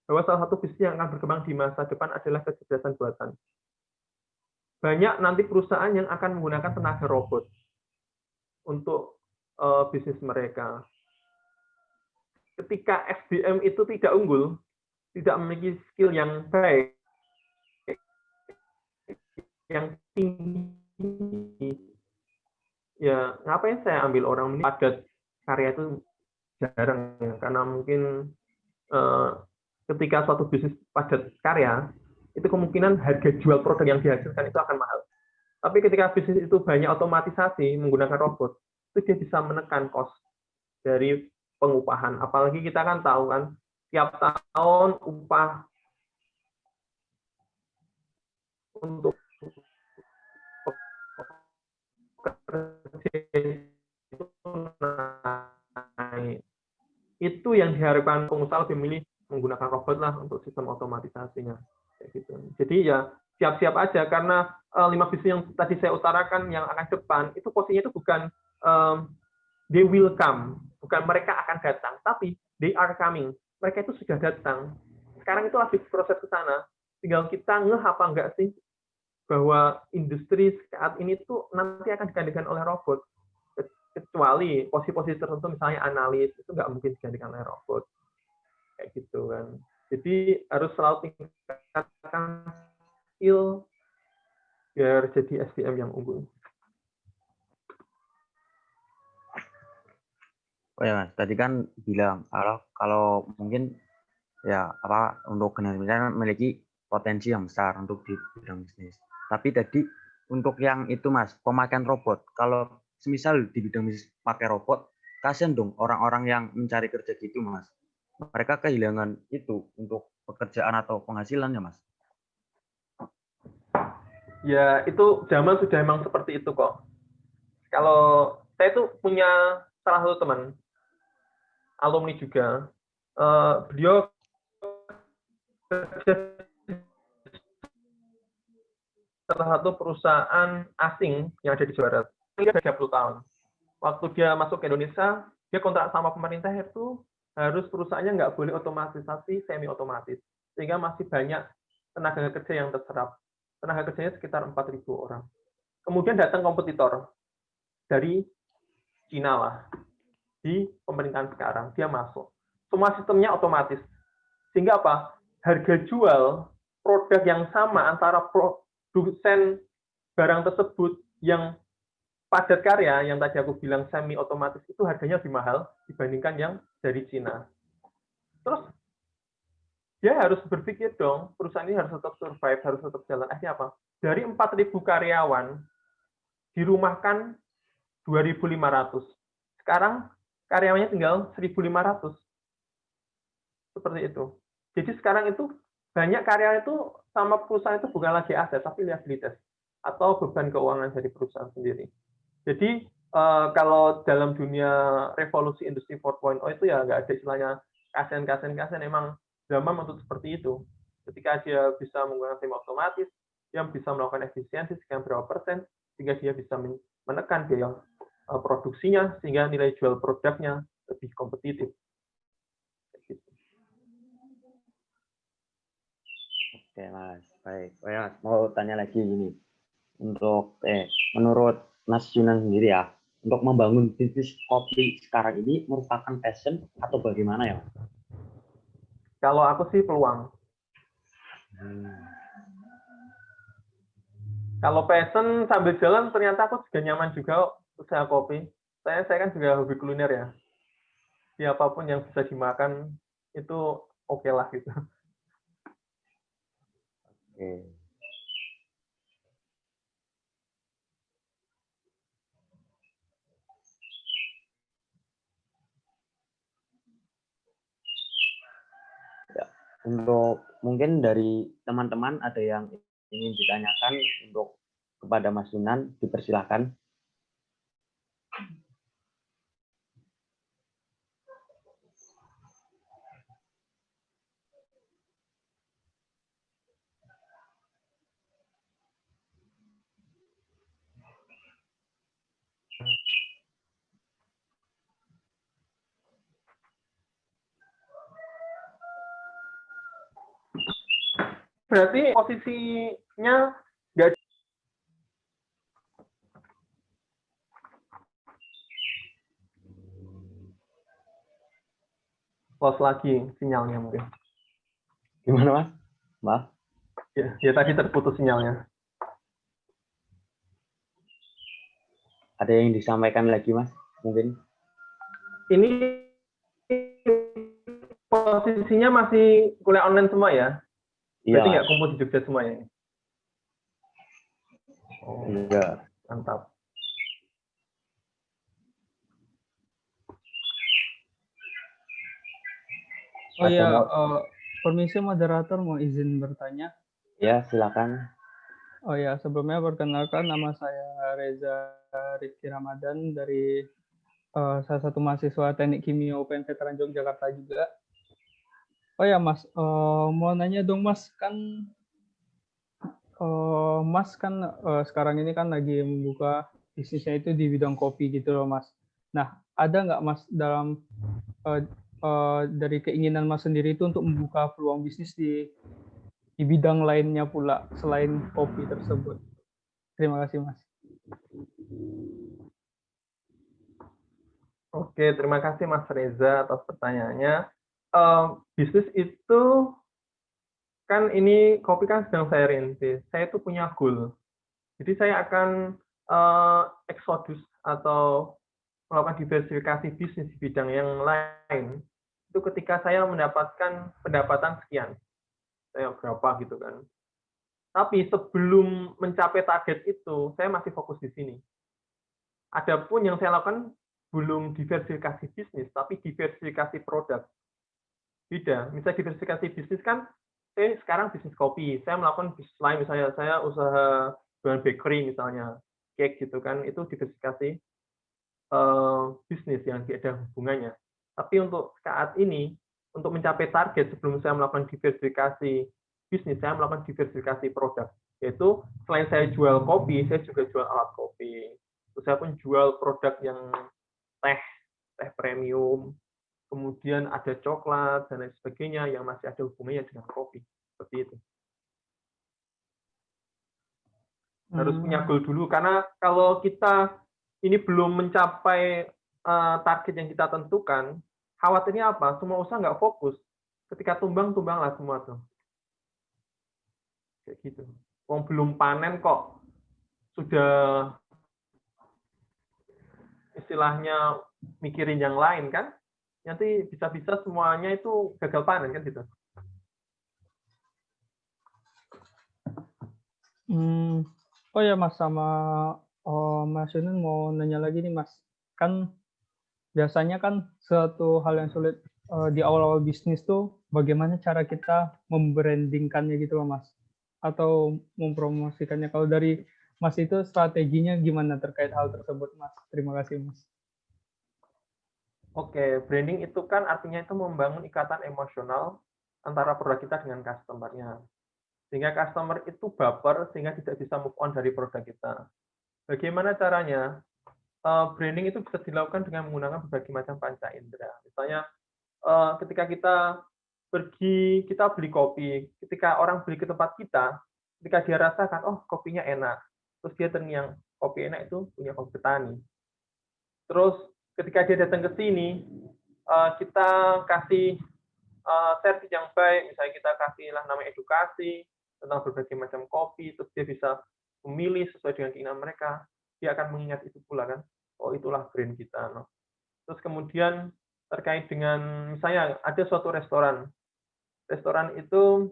bahwa salah satu bisnis yang akan berkembang di masa depan adalah kecerdasan buatan. Banyak nanti perusahaan yang akan menggunakan tenaga robot untuk bisnis mereka. Ketika SDM itu tidak unggul, tidak memiliki skill yang baik, yang tinggi, ya ngapain saya ambil orang ini padat karya itu jarang ya, karena mungkin ketika suatu bisnis padat karya itu kemungkinan harga jual produk yang dihasilkan itu akan mahal. Tapi ketika bisnis itu banyak otomatisasi menggunakan robot, itu dia bisa menekan cost dari pengupahan. Apalagi kita kan tahu kan, tiap tahun upah untuk naik. Itu yang diharapkan pengusaha lebih milih menggunakan robot lah untuk sistem otomatisasinya. Kayak gitu. Jadi ya siap-siap aja karena 5 bisnis yang tadi saya utarakan yang akan depan itu posisinya itu bukan they will come, bukan mereka akan datang, tapi they are coming. Mereka itu sudah datang. Sekarang itu lagi proses ke sana. Tinggal kita ngeh apa enggak sih bahwa industri saat ini tuh nanti akan digantikan oleh robot. Kecuali posisi-posisi tertentu misalnya analis itu nggak mungkin digantikan oleh robot kayak gitu kan. Jadi harus selalu tingkatkan skill biar jadi SDM yang unggul. Oh ya Mas, tadi kan bilang kalau mungkin ya apa untuk generasi milenial memiliki potensi yang besar untuk di bidang bisnis. Tapi tadi untuk yang itu Mas, pemakaian robot, kalau semisal di bidang bisnis pakai robot, kasihan dong orang-orang yang mencari kerja gitu Mas. Mereka kehilangan itu untuk pekerjaan atau penghasilannya Mas. Ya itu zaman sudah emang seperti itu kok. Kalau saya tuh punya salah satu teman alumni juga, beliau kerja salah satu perusahaan asing yang ada di Jawa Barat. Dia 30 tahun. Waktu dia masuk ke Indonesia, dia kontrak sama pemerintah itu harus perusahaannya nggak boleh otomatisasi, semi otomatis. Sehingga masih banyak tenaga kerja yang terserap. Tenaga kerjanya sekitar 4.000 orang. Kemudian datang kompetitor dari Cina lah. Di pemerintahan sekarang, dia masuk. Semua sistemnya otomatis. Sehingga apa? Harga jual produk yang sama antara produsen barang tersebut yang padat karya, yang tadi aku bilang semi otomatis, itu harganya lebih mahal dibandingkan yang dari Cina. Terus, dia harus berpikir dong, perusahaan ini harus tetap survive, harus tetap jalan. Akhirnya apa? Dari 4.000 karyawan, dirumahkan 2.500. Sekarang, karyawannya tinggal 1.500. Seperti itu. Jadi sekarang itu, banyak karyawan itu sama perusahaan itu bukan lagi aset, tapi liabilitas. Atau beban keuangan dari perusahaan sendiri. Jadi, kalau dalam dunia revolusi industri 4.0 itu ya nggak ada istilahnya kasihan, emang zaman untuk seperti itu. Ketika dia bisa menggunakan semi otomatis, dia bisa melakukan efisiensi sekian berapa persen, sehingga dia bisa menekan biaya produksinya, sehingga nilai jual produknya lebih kompetitif. Oke Mas, baik. Oh ya Mas, mau tanya lagi ini. Untuk menurut Mas Yunan sendiri ya, untuk membangun bisnis kopi sekarang ini merupakan passion atau bagaimana ya Mas? Kalau aku sih peluang. Kalau passion sambil jalan ternyata aku juga nyaman juga usaha kopi. Saya kan juga hobi kuliner ya. Siapapun yang bisa dimakan itu oke lah gitu. Oke. Ya, untuk mungkin dari teman-teman ada yang ingin ditanyakan untuk kepada Mas Yunan, dipersilahkan. Berarti posisinya nggak lost lagi sinyalnya mungkin. Gimana Mas? Maaf. Ya tadi terputus sinyalnya. Ada yang disampaikan lagi Mas? Mungkin. Ini posisinya masih kuliah online semua ya? Berarti Iya, nggak kumpul di Jogja semua ya? Oh, iya. mantap. Oh Ada ya, mau- permisi moderator mau izin bertanya. Ya, silakan. Oh ya, sebelumnya perkenalkan nama saya Reza Rizky Ramadan dari salah satu mahasiswa Teknik Kimia UPN Veteran Yogyakarta juga. Oh ya Mas, mau nanya dong Mas, kan sekarang ini kan lagi membuka bisnisnya itu di bidang kopi gitu loh Mas. Nah, ada nggak Mas dalam dari keinginan Mas sendiri itu untuk membuka peluang bisnis di bidang lainnya pula selain kopi tersebut? Terima kasih Mas. Oke, terima kasih Mas Reza atas pertanyaannya. Bisnis itu kan ini kopi kan sedang saya rintis. Saya itu punya goal. Jadi saya akan eksodus atau melakukan diversifikasi bisnis di bidang yang lain. Itu ketika saya mendapatkan pendapatan sekian, saya berapa gitu kan. Tapi sebelum mencapai target itu, saya masih fokus di sini. Adapun yang saya lakukan belum diversifikasi bisnis, tapi diversifikasi produk. Beda. Misalnya diversifikasi bisnis kan, saya sekarang bisnis kopi, saya melakukan bisnis lain, misalnya saya usaha jualan bakery misalnya, cake gitu kan, itu diversifikasi bisnis yang tidak ada hubungannya. Tapi untuk saat ini, untuk mencapai target sebelum saya melakukan diversifikasi bisnis, saya melakukan diversifikasi produk. Yaitu selain saya jual kopi, saya juga jual alat kopi. Terus saya pun jual produk yang teh premium, kemudian ada coklat dan lain sebagainya yang masih ada hubungannya dengan kopi. Seperti itu. Harus punya goal dulu, karena kalau kita ini belum mencapai target yang kita tentukan, khawatirnya apa? Semua usaha nggak fokus. Ketika tumbanglah semua tuh. Kayak gitu. Wong belum panen kok sudah istilahnya mikirin yang lain kan? Nanti bisa-bisa semuanya itu gagal panen kan gitu. Oh ya Mas, sama Mas Yunus mau nanya lagi nih Mas. Kan biasanya kan suatu hal yang sulit di awal-awal bisnis tuh bagaimana cara kita membrandingkannya gitu loh Mas. Atau mempromosikannya. Kalau dari Mas itu strateginya gimana terkait hal tersebut Mas? Terima kasih Mas. Oke, branding itu kan artinya itu membangun ikatan emosional antara produk kita dengan customer-nya. Sehingga customer itu baper, sehingga tidak bisa move on dari produk kita. Bagaimana caranya? Branding itu bisa dilakukan dengan menggunakan berbagai macam panca indera. Misalnya, ketika kita pergi, kita beli kopi, ketika orang beli ke tempat kita, ketika dia rasakan, oh kopinya enak, terus dia terngiang, kopi enak itu punya kopi petani. Terus ketika dia datang ke sini, kita kasih servis yang baik, misalnya kita kasihlah namanya edukasi tentang berbagai macam kopi, terus dia bisa memilih sesuai dengan keinginan mereka, dia akan mengingat itu pula kan, oh itulah brand kita. No. Terus kemudian terkait dengan misalnya ada suatu restoran itu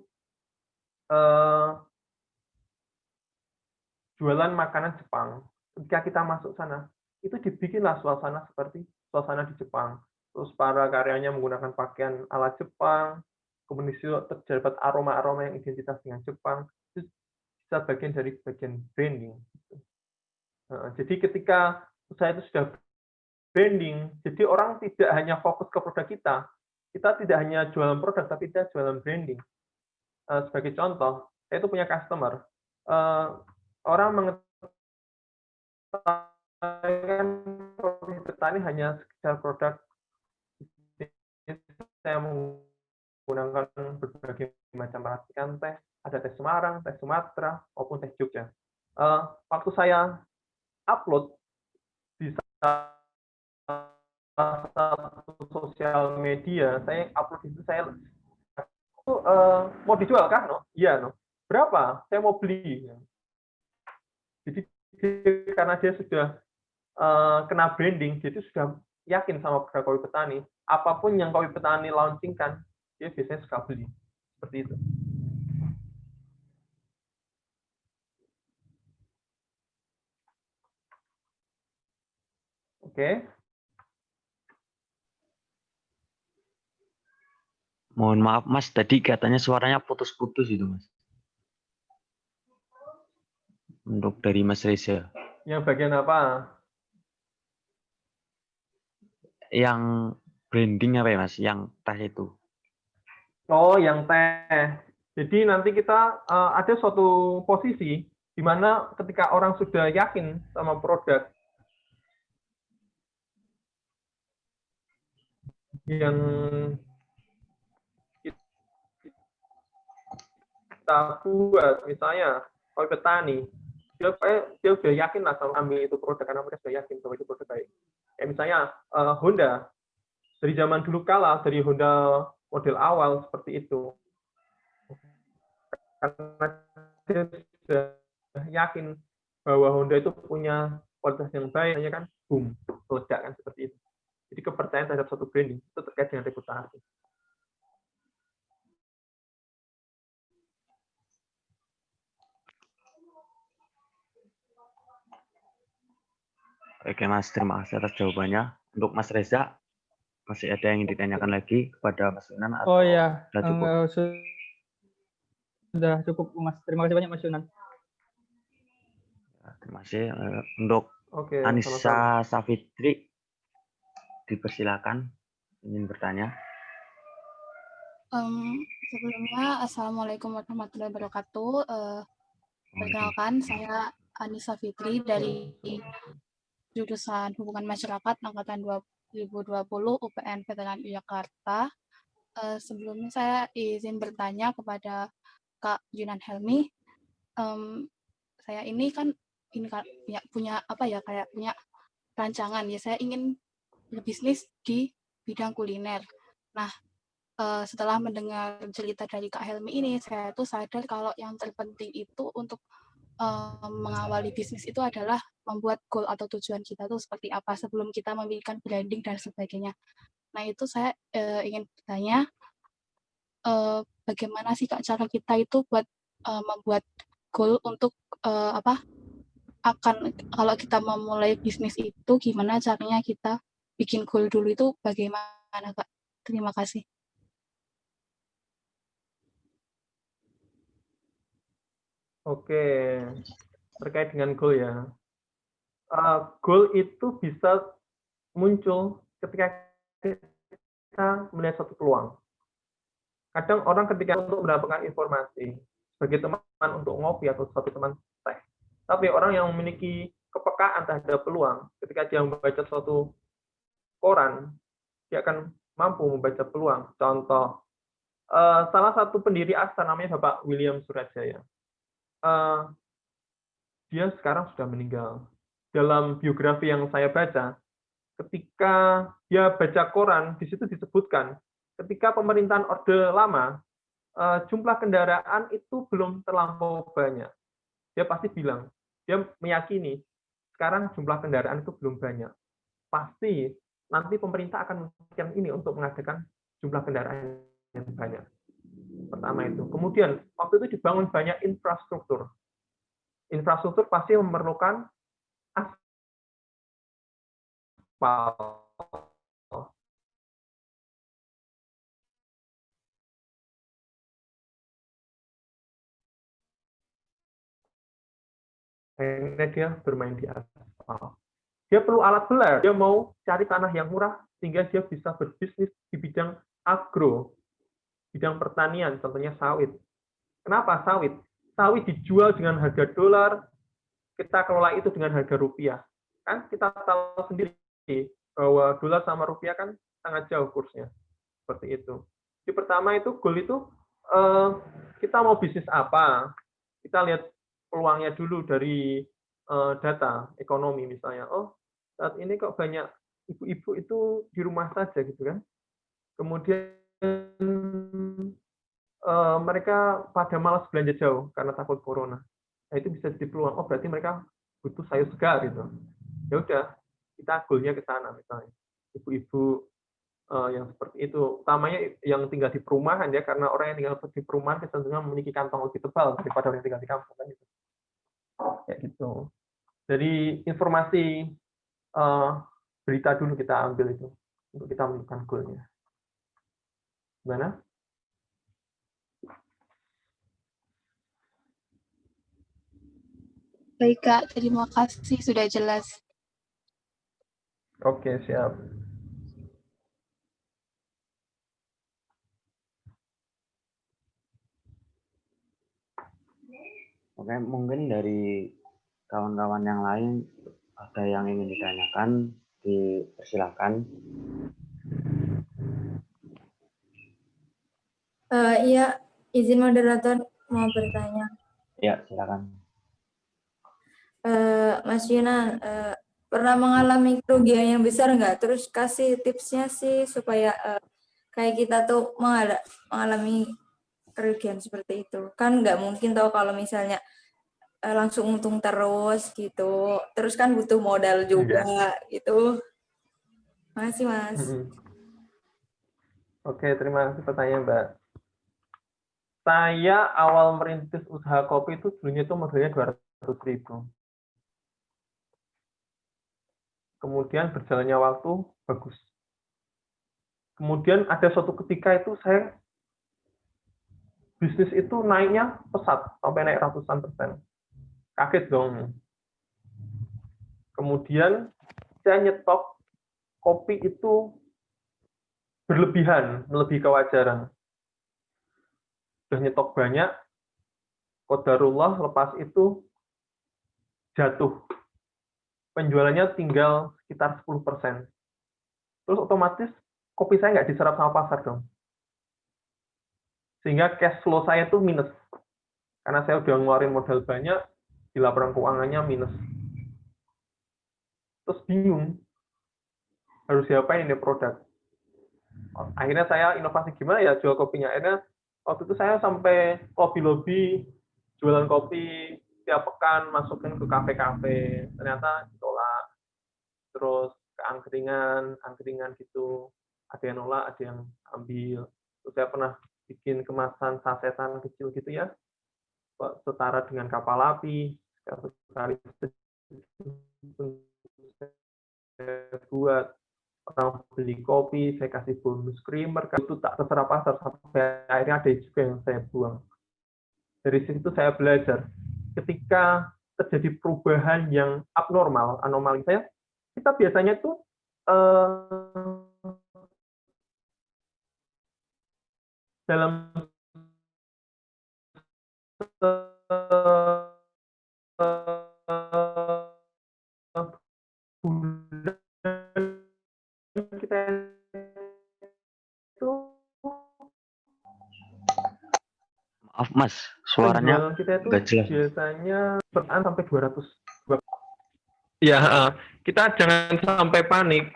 jualan makanan Jepang. Ketika kita masuk sana, itu dibikinlah suasana seperti suasana di Jepang. Terus para karyanya menggunakan pakaian ala Jepang, kemudian terdapat aroma-aroma yang identitas dengan Jepang, itu bisa bagian dari bagian branding. Jadi ketika usaha itu sudah branding, jadi orang tidak hanya fokus ke produk kita tidak hanya jualan produk, tapi kita jualan branding. Sebagai contoh, saya itu punya customer, orang mengetahui kopi petani hanya sekedar produk, saya menggunakan berbagai macam racikan teh, ada teh Semarang, teh Sumatera, maupun teh Jogja. Waktu saya upload di salah satu sosial media, saya upload itu saya mau dijual kah? No? Iya, no. Berapa? Saya mau beli. Jadi karena dia sudah kena branding, jadi sudah yakin sama produk kopi petani. Apapun yang kopi petani launchingkan, dia biasanya suka beli. Seperti itu. Oke. Mohon maaf Mas, tadi katanya suaranya putus-putus itu Mas. Untuk dari Mas Reza. Yang bagian apa? Yang branding apa ya Mas? Yang teh itu. Oh, yang teh. Jadi nanti kita ada suatu posisi di mana ketika orang sudah yakin sama produk yang kita buat, misalnya oleh petani, dia udah yakin lah sama ambil itu produk karena mereka sudah yakin bahwa itu produk baik. Kayak misalnya Honda, dari zaman dulu kala, dari Honda model awal seperti itu. Karena dia sudah yakin bahwa Honda itu punya kualitas yang baik, hanya kan boom, meledak kan seperti itu. Jadi kepercayaan terhadap suatu branding itu terkait dengan reputasi. Oke Mas, terima kasih atas jawabannya. Untuk Mas Reza, masih ada yang ditanyakan lagi kepada Mas Yunan atau Oh ya, sudah cukup? sudah cukup Mas. Terima kasih banyak Mas Yunan. Terima kasih. Untuk Oke, Anissa Safitri, dipersilakan ingin bertanya. Sebelumnya, Assalamualaikum warahmatullahi wabarakatuh. Perkenalkan, saya Anissa Fitri dari jurusan Hubungan Masyarakat Angkatan 2020 UPN Veteran Yogyakarta. Sebelumnya saya izin bertanya kepada Kak Yunan Helmi. Saya ini kan punya rancangan ya. Saya ingin berbisnis di bidang kuliner. Nah, setelah mendengar cerita dari Kak Helmi ini, saya tuh sadar kalau yang terpenting itu untuk mengawali bisnis itu adalah membuat goal atau tujuan kita tuh seperti apa sebelum kita memiliki branding dan sebagainya. Nah, itu saya ingin bertanya, bagaimana sih Kak cara kita itu buat membuat goal untuk kalau kita memulai bisnis itu gimana caranya kita bikin goal dulu itu bagaimana Kak? Terima kasih. Oke, terkait dengan goal ya. Goal itu bisa muncul ketika kita melihat suatu peluang. Kadang orang ketika untuk mendapatkan informasi, sebagai teman untuk ngopi atau suatu teman teh. Tapi orang yang memiliki kepekaan terhadap peluang, ketika dia membaca suatu koran, dia akan mampu membaca peluang. Contoh, salah satu pendiri Asta namanya Bapak William Surajaya. Dia sekarang sudah meninggal. Dalam biografi yang saya baca, ketika dia baca koran, di situ disebutkan, ketika pemerintahan Orde Lama, jumlah kendaraan itu belum terlampau banyak. Dia pasti bilang, dia meyakini, sekarang jumlah kendaraan itu belum banyak. Pasti nanti pemerintah akan memikirkan ini untuk mengadakan jumlah kendaraan yang banyak. Pertama itu. Kemudian, waktu itu dibangun banyak infrastruktur. Infrastruktur pasti memerlukan aspal. Akhirnya dia bermain di aspal. Dia perlu alat belar. Dia mau cari tanah yang murah sehingga dia bisa berbisnis di bidang agro, bidang pertanian, contohnya sawit. Kenapa sawit? Sawit dijual dengan harga dolar, kita kelola itu dengan harga rupiah. Kan kita tahu sendiri bahwa dolar sama rupiah kan sangat jauh kursnya. Seperti itu. Jadi pertama itu goal itu kita mau bisnis apa? Kita lihat peluangnya dulu dari data ekonomi misalnya. Oh, saat ini kok banyak ibu-ibu itu di rumah saja gitu kan. Kemudian mereka pada malas belanja jauh karena takut corona. Nah, itu bisa jadi peluang. Oh, berarti mereka butuh sayur segar gitu. Ya udah, kita goalnya ke sana misalnya. Ibu-ibu yang seperti itu, utamanya yang tinggal di perumahan ya, karena orang yang tinggal di perumahan kecenderungan memiliki kantong lebih tebal daripada orang yang tinggal di kampung kan gitu. Kayak gitu. Jadi informasi berita dulu kita ambil itu untuk kita menentukan goalnya. Gimana? Baik Kak, terima kasih sudah jelas. Oke, siap. Oke, mungkin dari kawan-kawan yang lain ada yang ingin ditanyakan, dipersilakan. Iya, izin moderator mau bertanya. Ya, silakan. Mas Yunan, pernah mengalami kerugian yang besar nggak? Terus kasih tipsnya sih supaya kayak kita tuh mengalami kerugian seperti itu. Kan nggak mungkin tahu kalau misalnya langsung untung terus gitu. Terus kan butuh modal juga gitu. Makasih Mas. Oke, terima kasih pertanyaan Mbak. Saya awal merintis usaha kopi itu dulunya itu modalnya 200.000. Kemudian berjalannya waktu bagus. Kemudian ada suatu ketika itu saya bisnis itu naiknya pesat sampai naik ratusan persen. Kaget dong. Kemudian saya nyetok kopi itu berlebihan, melebihi kewajaran. Sudah nyetok banyak, qadarullah lepas itu jatuh. Penjualannya tinggal sekitar 10%. Terus otomatis kopi saya nggak diserap sama pasar dong. Sehingga cash flow saya itu minus. Karena saya udah ngeluarin modal banyak, di laporan keuangannya minus. Terus bingung, harus diapain ini produk. Akhirnya saya inovasi gimana ya jual kopinya. Akhirnya waktu itu saya sampai lobby-lobby, jualan kopi tiap pekan, masukin ke kafe-kafe. Ternyata ditolak. Terus ke angkringan gitu. Ada yang nolak, ada yang ambil. Terus saya pernah bikin kemasan sasetan kecil gitu ya, setara dengan kapal api. Sekali saya buat orang beli kopi, saya kasih bonus creamer, itu tak terserah pasar, sampai akhirnya ada juga yang saya buang. Dari situ saya belajar, ketika terjadi perubahan yang abnormal, anomali saya, kita biasanya tuh dalam kita itu Maaf Mas, suaranya kita itu nggak jelas. biasanya bertahan sampai 200. Ya, kita jangan sampai panik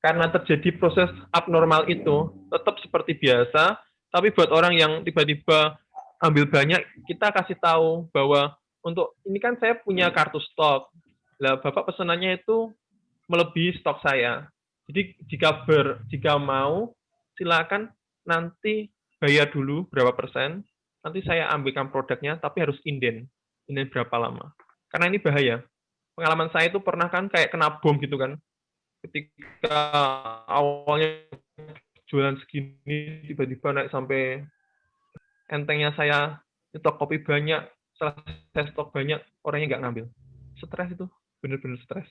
karena terjadi proses abnormal itu, tetap seperti biasa, tapi buat orang yang tiba-tiba ambil banyak, kita kasih tahu bahwa untuk ini kan saya punya kartu stok. Lah, Bapak pesanannya itu melebihi stok saya. Jadi jika mau silakan nanti bayar dulu berapa persen, nanti saya ambilkan produknya, tapi harus inden berapa lama. Karena ini bahaya. Pengalaman saya itu pernah kan kayak kena bom gitu kan. Ketika awalnya jualan segini, tiba-tiba naik sampai entengnya saya nyetok kopi banyak, setelah saya stok banyak, orangnya nggak ngambil. Stres itu, bener-bener stres.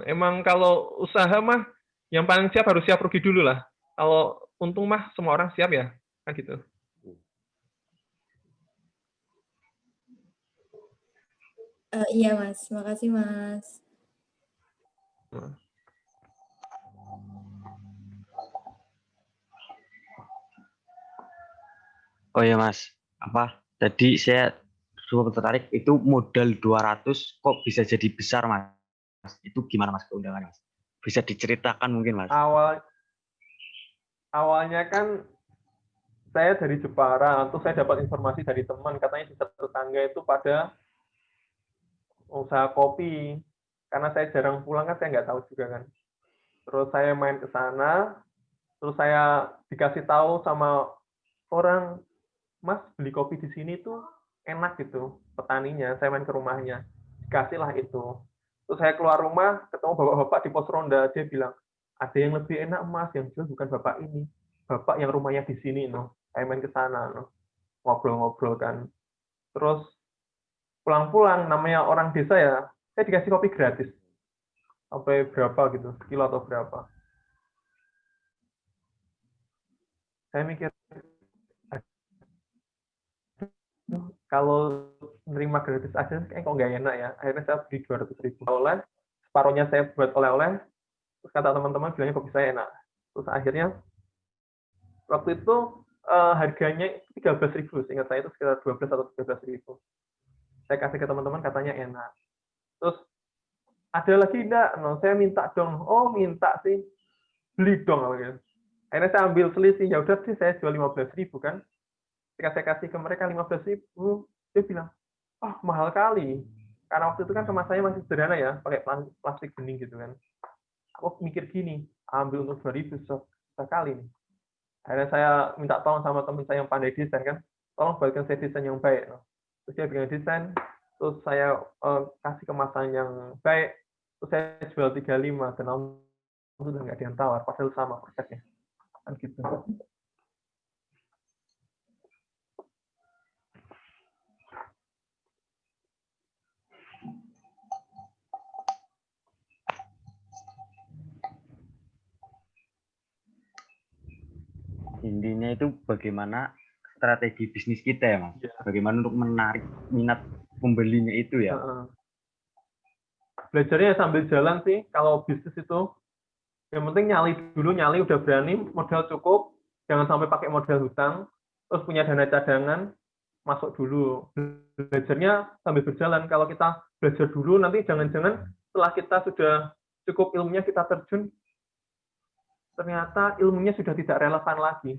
Emang kalau usaha mah, yang paling siap harus siap rugi dulu lah. Kalau untung mah semua orang siap ya, kan gitu. Iya Mas, makasih Mas. Oh ya Mas, tadi saya cukup tertarik, itu modal 200 kok bisa jadi besar Mas? Itu gimana Mas keundangannya Mas? Bisa diceritakan mungkin Mas? Awalnya kan saya dari Jepara, terus saya dapat informasi dari teman, katanya di satu tetangga itu pada usaha kopi. Karena saya jarang pulang kan, saya nggak tahu juga kan. Terus saya main ke sana, terus saya dikasih tahu sama orang, Mas beli kopi di sini tuh enak gitu, petaninya. Saya main ke rumahnya, dikasihlah itu. Terus saya keluar rumah, ketemu bapak-bapak di pos ronda, dia bilang, ada yang lebih enak Mas, yang jual bukan bapak ini, bapak yang rumahnya di sini, no. Saya main ke sana, no. Ngobrol-ngobrol kan. Terus pulang-pulang, namanya orang desa ya, saya dikasih kopi gratis. Sampai berapa gitu, sekilo atau berapa. Saya mikir, kalau nerima gratis aja kayak kok nggak enak ya. Akhirnya saya beli 200.000 oleh, separuhnya saya buat oleh-oleh, terus kata teman-teman bilangnya kopi saya enak. Terus akhirnya waktu itu harganya 13.000, seingat saya itu sekitar 12 atau 13.000. Saya kasih ke teman-teman katanya enak. Terus ada lagi enggak? No, saya minta dong. Oh, minta sih. Beli dong gitu. Akhirnya saya ambil selisih, ya udah sih saya jual 15.000 kan. Ketika saya kasih ke mereka 15.000, dia bilang, "Oh, mahal kali." Karena waktu itu kan kemasannya masih sederhana ya, pakai plastik bening gitu kan. Aku mikir gini, ambil untuk 2.000 sekali nih. Akhirnya saya minta tolong sama teman saya yang pandai desain kan, tolong buatkan saya desain yang baik. Terus dia bikin desain, terus saya kasih kemasan yang baik, terus saya jual 35 dan sudah nggak ada yang tawar, padahal sama prosesnya. Kan gitu. Intinya itu bagaimana strategi bisnis kita ya, Mas. Ya. Bagaimana untuk menarik minat pembelinya itu ya. Belajarnya sambil jalan sih. Kalau bisnis itu, yang penting nyali dulu, nyali udah berani, modal cukup, jangan sampai pakai modal hutang, terus punya dana cadangan, masuk dulu. Belajarnya sambil berjalan. Kalau kita belajar dulu, nanti jangan-jangan setelah kita sudah cukup ilmunya, kita terjun, ternyata ilmunya sudah tidak relevan lagi.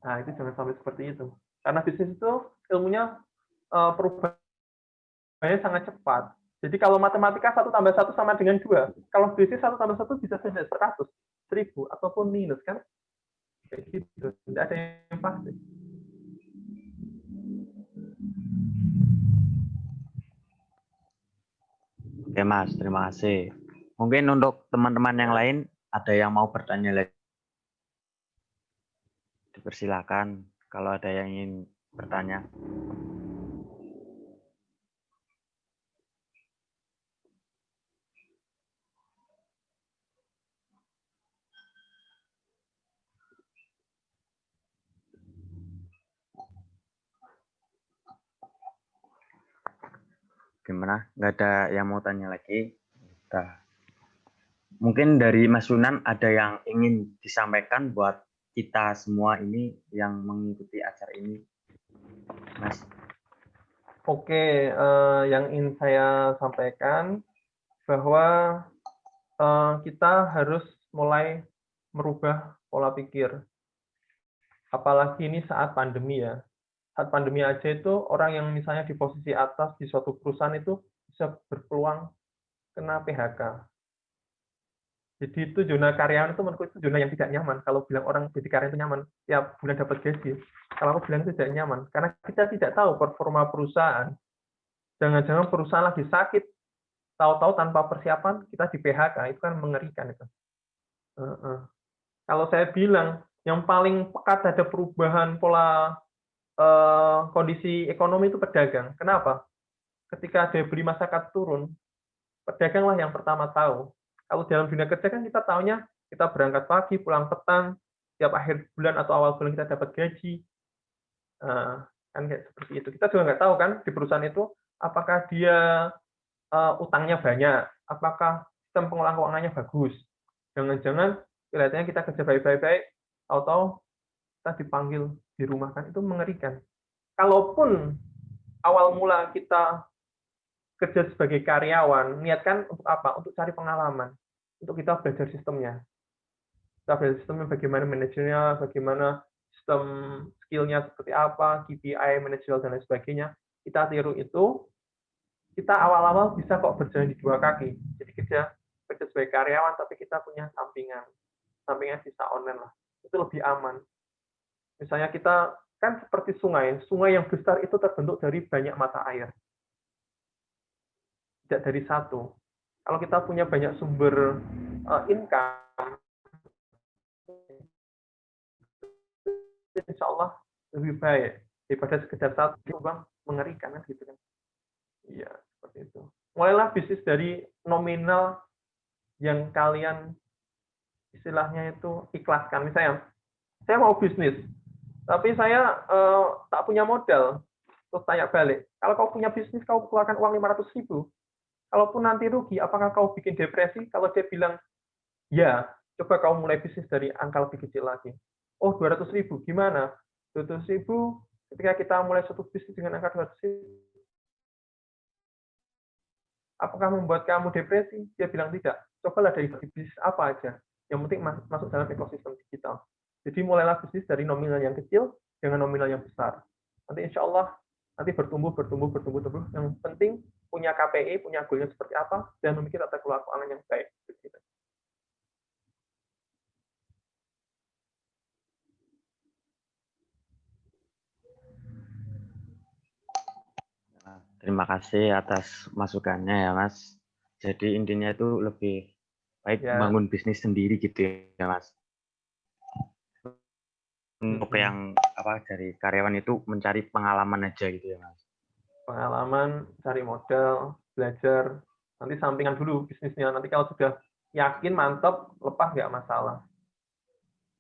Nah, itu jangan sampai seperti itu. Karena bisnis itu ilmunya perubahannya sangat cepat. Jadi kalau matematika 1 tambah 1 sama dengan 2, kalau bisnis 1 tambah 1 bisa saja 100, 1000, ataupun minus, kan? Kayak gitu. Tidak ada yang pasti. Oke, Mas. Terima kasih. Mungkin untuk teman-teman yang lain, ada yang mau bertanya lagi? Dipersilakan kalau ada yang ingin bertanya. Gimana? Nggak ada yang mau tanya lagi? Nah, mungkin dari Mas Sunan ada yang ingin disampaikan buat kita semua ini yang mengikuti acara ini, Mas. Oke, yang ingin saya sampaikan bahwa kita harus mulai merubah pola pikir. Apalagi ini saat pandemi ya. Saat pandemi aja itu orang yang misalnya di posisi atas di suatu perusahaan itu bisa berpeluang kena PHK. Jadi itu zona karyawan itu menurutku itu zona yang tidak nyaman. Kalau bilang orang jadi karyawan itu nyaman, tiap bulan dapat gaji. Kalau aku bilang itu tidak nyaman, karena kita tidak tahu performa perusahaan. Jangan-jangan perusahaan lagi sakit, tahu-tahu tanpa persiapan kita di PHK, itu kan mengerikan itu. Kalau saya bilang yang paling pekat ada perubahan pola kondisi ekonomi itu pedagang. Kenapa? Ketika daya beli masyarakat turun, pedaganglah yang pertama tahu. Kalau dalam dunia kerja kan kita tahunya kita berangkat pagi, pulang petang, tiap akhir bulan atau awal bulan kita dapat gaji. Kan kayak seperti itu. Kita juga nggak tahu kan di perusahaan itu apakah dia utangnya banyak, apakah sistem pengelolaan keuangannya bagus. Jangan-jangan kelihatannya kita kerja baik-baik, tahu-tahu kita dipanggil di rumah, kan itu mengerikan. Kalaupun awal mula kita kerja sebagai karyawan, niatkan untuk apa? Untuk cari pengalaman, untuk kita belajar sistemnya. Kita belajar sistemnya, bagaimana manajernya, bagaimana sistem skill-nya seperti apa, KPI, manajerial, dan lain sebagainya. Kita tiru itu, kita awal-awal bisa kok berjalan di 2 kaki. Jadi kerja sebagai karyawan, tapi kita punya sampingan bisa online lah. Itu lebih aman. Misalnya kita kan seperti sungai yang besar itu terbentuk dari banyak mata air. Tidak dari satu. Kalau kita punya banyak sumber income, insya Allah lebih baik daripada sekedar satu uang mengerikan kan gitu kan. Iya, seperti itu. Mulailah bisnis dari nominal yang kalian istilahnya itu ikhlaskan. Misalnya, saya mau bisnis, tapi saya tak punya modal. Terus tanya balik, kalau kau punya bisnis, kau keluarkan uang 500.000. Kalaupun nanti rugi, apakah kau bikin depresi? Kalau dia bilang, ya, coba kau mulai bisnis dari angka lebih kecil lagi. Oh, 200.000, gimana? 200.000, ketika kita mulai satu bisnis dengan angka 200.000, apakah membuat kamu depresi? Dia bilang tidak. Cobalah dari bisnis apa aja. Yang penting masuk dalam ekosistem digital. Jadi mulailah bisnis dari nominal yang kecil dengan nominal yang besar. Nanti insya Allah nanti bertumbuh. Yang penting punya KPI, punya goalnya seperti apa, dan memiliki tata kelola keuangan yang baik. Terima kasih atas masukannya ya Mas. Jadi intinya itu lebih baik bangun bisnis sendiri gitu ya Mas. Untuk yang dari karyawan itu mencari pengalaman aja gitu ya Mas. Pengalaman, cari modal, belajar, nanti sampingan dulu bisnisnya. Nanti kalau sudah yakin, mantap, lepas nggak masalah.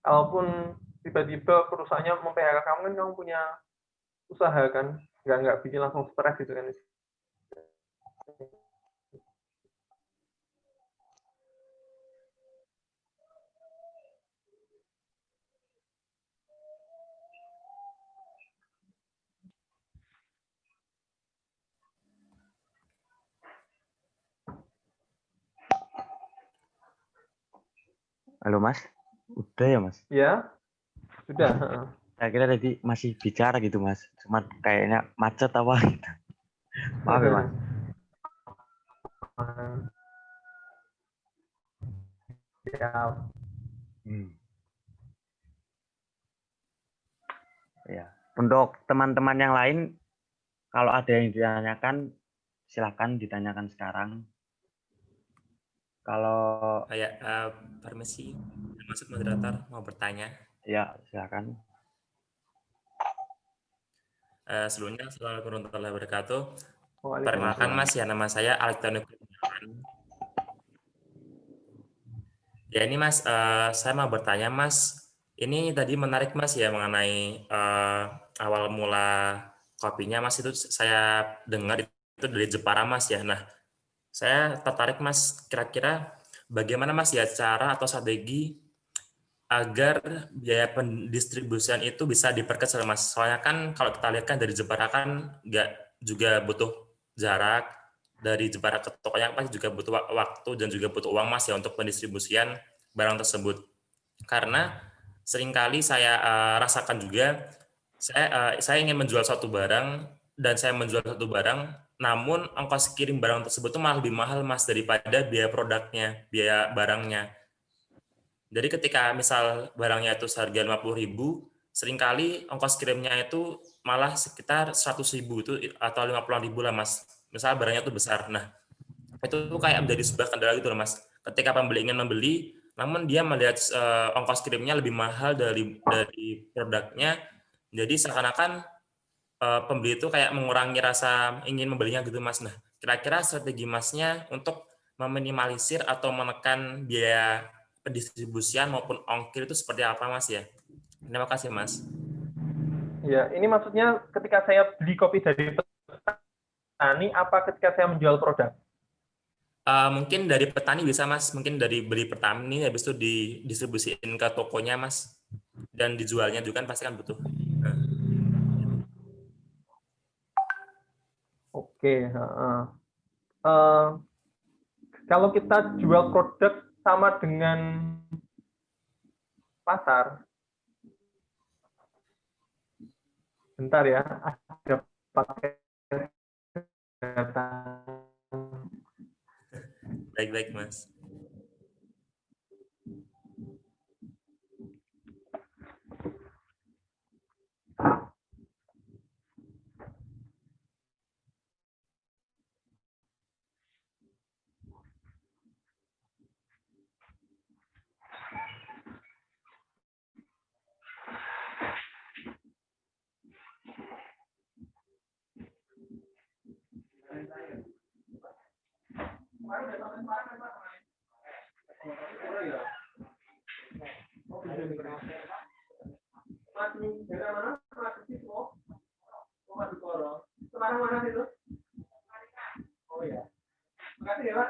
Kalaupun tiba-tiba perusahaannya mem-PHK kamu kan kamu punya usaha kan, nggak bikin langsung stres gitu kan. Halo Mas, udah ya Mas? Ya, sudah. Saya kira tadi masih bicara gitu Mas, cuma kayaknya macet apa gitu. Maaf ya Mas. Ya, untuk teman-teman yang lain, kalau ada yang ditanyakan, silakan ditanyakan sekarang. Kalau permisi, masuk moderator mau bertanya. Ya, silakan. Sebelumnya, assalamualaikum warahmatullahi wabarakatuh. Perkenalkan Mas, ya nama saya Alektonik. Ya ini Mas, saya mau bertanya Mas, ini tadi menarik Mas ya mengenai awal mula kopinya Mas, itu saya dengar itu dari Jepara Mas ya. Nah, saya tertarik Mas, kira-kira bagaimana Mas ya cara atau strategi agar biaya pendistribusian itu bisa diperkecil Mas. Soalnya kan kalau kita lihat kan dari Jepara kan nggak juga butuh jarak, dari Jepara ke tokonya pasti juga butuh waktu dan juga butuh uang Mas ya untuk pendistribusian barang tersebut. Karena seringkali saya rasakan juga, saya ingin menjual suatu barang dan saya menjual satu barang, namun ongkos kirim barang tersebut itu malah lebih mahal Mas daripada biaya produknya, biaya barangnya. Jadi ketika misal barangnya itu seharga 50.000, seringkali ongkos kirimnya itu malah sekitar 100.000 itu atau 50.000 lah Mas. Misal barangnya itu besar. Nah, itu kayak menjadi sebuah kendala gitu loh Mas. Ketika pembeli ingin membeli, namun dia melihat ongkos kirimnya lebih mahal dari produknya, jadi seakan-akan pembeli itu kayak mengurangi rasa ingin membelinya gitu Mas. Nah, kira-kira strategi Masnya untuk meminimalisir atau menekan biaya pendistribusian maupun ongkir itu seperti apa Mas ya? Terima kasih Mas. Ya, ini maksudnya ketika saya beli kopi dari petani, apa ketika saya menjual produk? Mungkin dari petani bisa Mas, mungkin dari beli petani habis itu didistribusiin ke tokonya Mas, dan dijualnya juga kan pasti kan butuh. Oke, kalau kita jual produk sama dengan pasar, bentar ya, ada pakai data. Baik-baik Mas. Semarang mana itu? Oh ya. Makasih ya, Pak.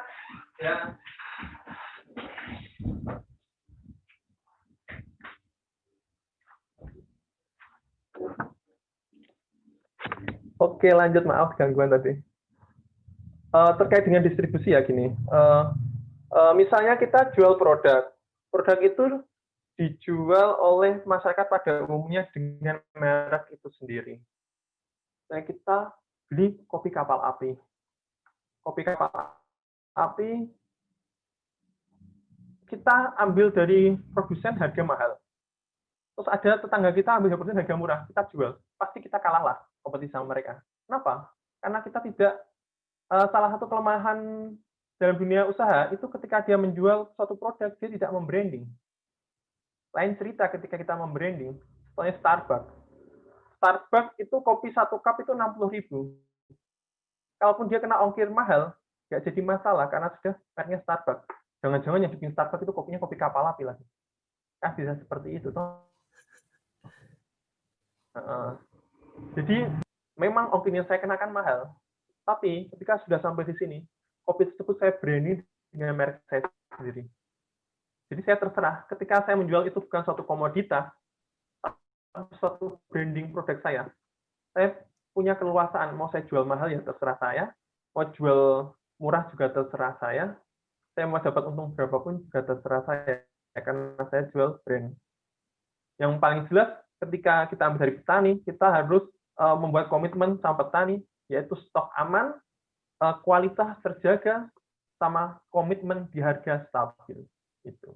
Ya. Oke, lanjut. Maaf gangguan tadi. Terkait dengan distribusi ya gini. Misalnya kita jual produk. Produk itu dijual oleh masyarakat pada umumnya dengan merek itu sendiri. Nah, kita beli kopi kapal api. Kopi kapal api kita ambil dari produsen harga mahal. Terus ada tetangga kita ambil produsen harga murah, kita jual. Pasti kita kalah lah kompetisi sama mereka. Kenapa? Karena kita tidak, salah satu kelemahan dalam dunia usaha itu ketika dia menjual suatu produk, dia tidak membranding. Lain cerita ketika kita membranding, contohnya Starbucks. Starbucks itu kopi 1 cup itu 60.000. Kalaupun dia kena ongkir mahal, nggak jadi masalah karena sudah mereknya Starbucks. Jangan-jangan yang bikin Starbucks itu kopinya kopi kapal api lagi. Kan bisa seperti itu toh. Jadi memang ongkir yang saya kenakan mahal. Tapi ketika sudah sampai di sini, kopi tersebut saya branding dengan merek saya sendiri. Jadi saya terserah, ketika saya menjual itu bukan suatu komoditas, suatu branding produk saya punya keleluasaan, mau saya jual mahal ya terserah saya, mau jual murah juga terserah saya mau dapat untung berapapun juga terserah saya, karena saya jual brand. Yang paling jelas, ketika kita ambil dari petani, kita harus membuat komitmen sama petani, yaitu stok aman, kualitas terjaga, sama komitmen di harga stabil. Itu.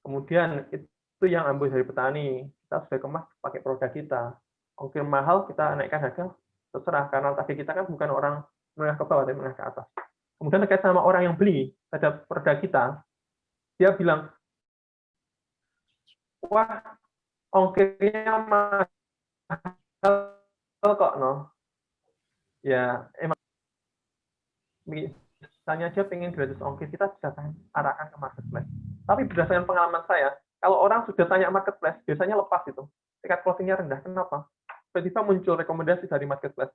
Kemudian itu yang ambil dari petani, kita sudah kemas pakai produk kita. Ongkir mahal kita naikkan harga, terserah karena target kita kan bukan orang menengah ke bawah, tapi menengah ke atas. Kemudian terkait sama orang yang beli terhadap produk kita, dia bilang, wah ongkirnya mahal kok, no. Ya emang misalnya aja pengen gratis ongkir, kita bisa arahkan ke marketplace. Tapi berdasarkan pengalaman saya, kalau orang sudah tanya marketplace, biasanya lepas itu. Tingkat closing-nya rendah. Kenapa? Tiba-tiba muncul rekomendasi dari marketplace.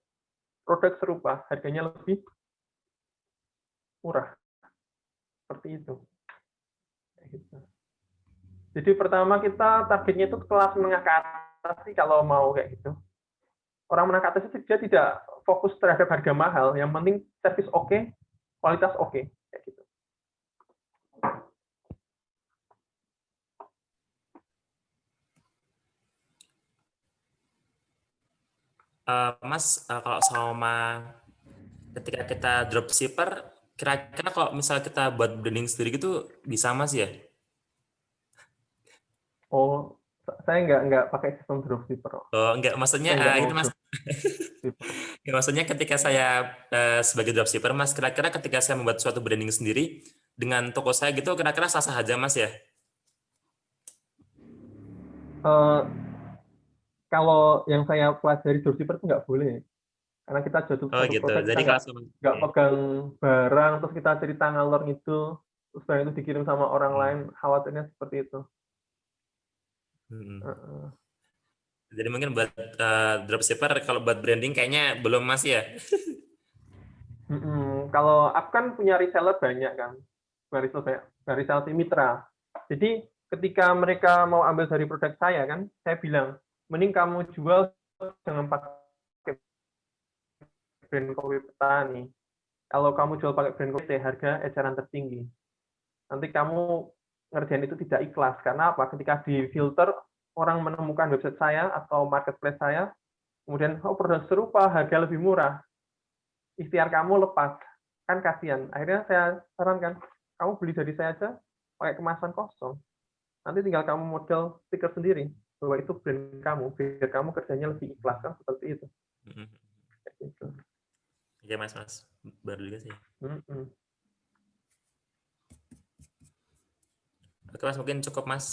Produk serupa, harganya lebih murah. Seperti itu. Jadi pertama kita targetnya itu kelas menengah ke atas sih kalau mau kayak gitu. Orang menengah ke atas itu dia tidak fokus terhadap harga mahal, yang penting service oke, kualitas oke, kayak gitu. Mas, kalau sama ketika kita dropshipper, kira-kira kalau misal kita buat branding sendiri gitu bisa Mas ya? Oh, saya nggak pakai sistem dropshipper. Oh, enggak, maksudnya gitu Mas. Ya, maksudnya ketika saya sebagai dropshipper Mas, kira-kira ketika saya membuat suatu branding sendiri dengan toko saya gitu, kira-kira sah-sah aja Mas ya? Kalau yang saya pelajari dropshipper itu nggak boleh. Karena kita jatuh satu gitu. produk, Jadi kita nggak pegang barang, terus kita cerita ngalor itu, terus barang itu dikirim sama orang lain, khawatirnya seperti itu. Jadi mungkin buat dropshipper, kalau buat branding kayaknya belum Mas ya? Kalau aku kan punya reseller banyak kan, reseller mitra. Jadi ketika mereka mau ambil dari produk saya kan, saya bilang, mending kamu jual jangan pakai brand kopi petani. Kalau kamu jual pakai brand kopi, harga eceran tertinggi. Nanti kamu ngerjain itu tidak ikhlas. Karena apa? Ketika di filter, orang menemukan website saya atau marketplace saya, kemudian produk serupa, harga lebih murah. Ikhtiar kamu lepas. Kan kasihan. Akhirnya saya sarankan, kamu beli dari saya aja, pakai kemasan kosong. Nanti tinggal kamu model stiker sendiri, bahwa itu brand kamu, biar kamu kerjanya lebih ikhlas, kan seperti itu. Gitu. Oke Mas, baru juga sih. Oke Mas, mungkin cukup Mas.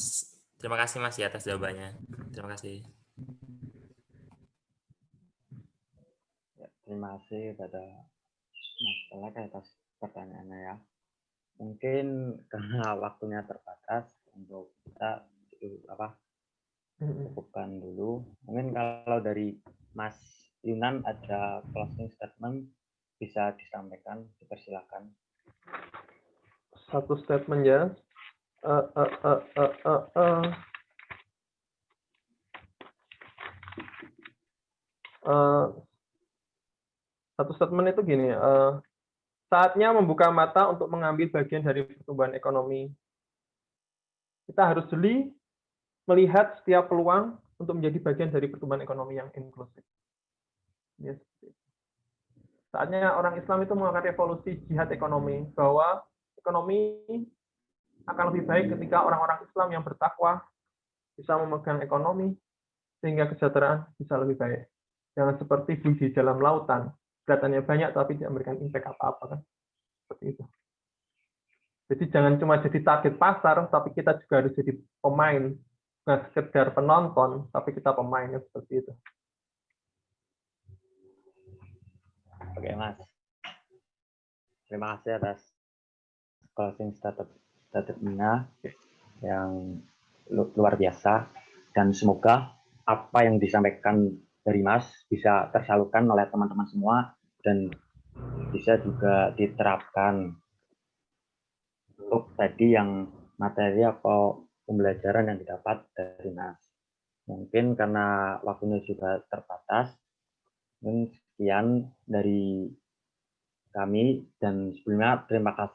Terima kasih Mas ya atas jawabannya. Terima kasih. Ya, terima kasih pada Mas Pelek atas pertanyaannya ya. Mungkin karena waktunya terbatas untuk kita cukupkan dulu. Mungkin kalau dari Mas Yunan ada closing statement bisa disampaikan, dipersilakan. Satu statement ya. Satu statement itu gini, saatnya membuka mata untuk mengambil bagian dari pertumbuhan ekonomi. Kita harus jeli melihat setiap peluang untuk menjadi bagian dari pertumbuhan ekonomi yang inklusif. Ya, saatnya orang Islam itu melakukan revolusi jihad ekonomi, bahwa ekonomi akan lebih baik ketika orang-orang Islam yang bertakwa bisa memegang ekonomi, sehingga kesejahteraan bisa lebih baik. Jangan seperti buih di dalam lautan, kelihatannya banyak tapi tidak memberikan impact apa-apa kan. Seperti itu. Jadi jangan cuma jadi target pasar, tapi kita juga harus jadi pemain. Bukan sekedar penonton, tapi kita pemainnya seperti itu. Oke, Mas. Terima kasih atas closing statement-nya yang luar biasa. Dan semoga apa yang disampaikan dari Mas bisa tersalurkan oleh teman-teman semua dan bisa juga diterapkan untuk tadi yang materi atau pembelajaran yang didapat dari Mas. Mungkin karena waktunya juga terbatas, mungkin sekian dari kami dan sebelumnya terima kasih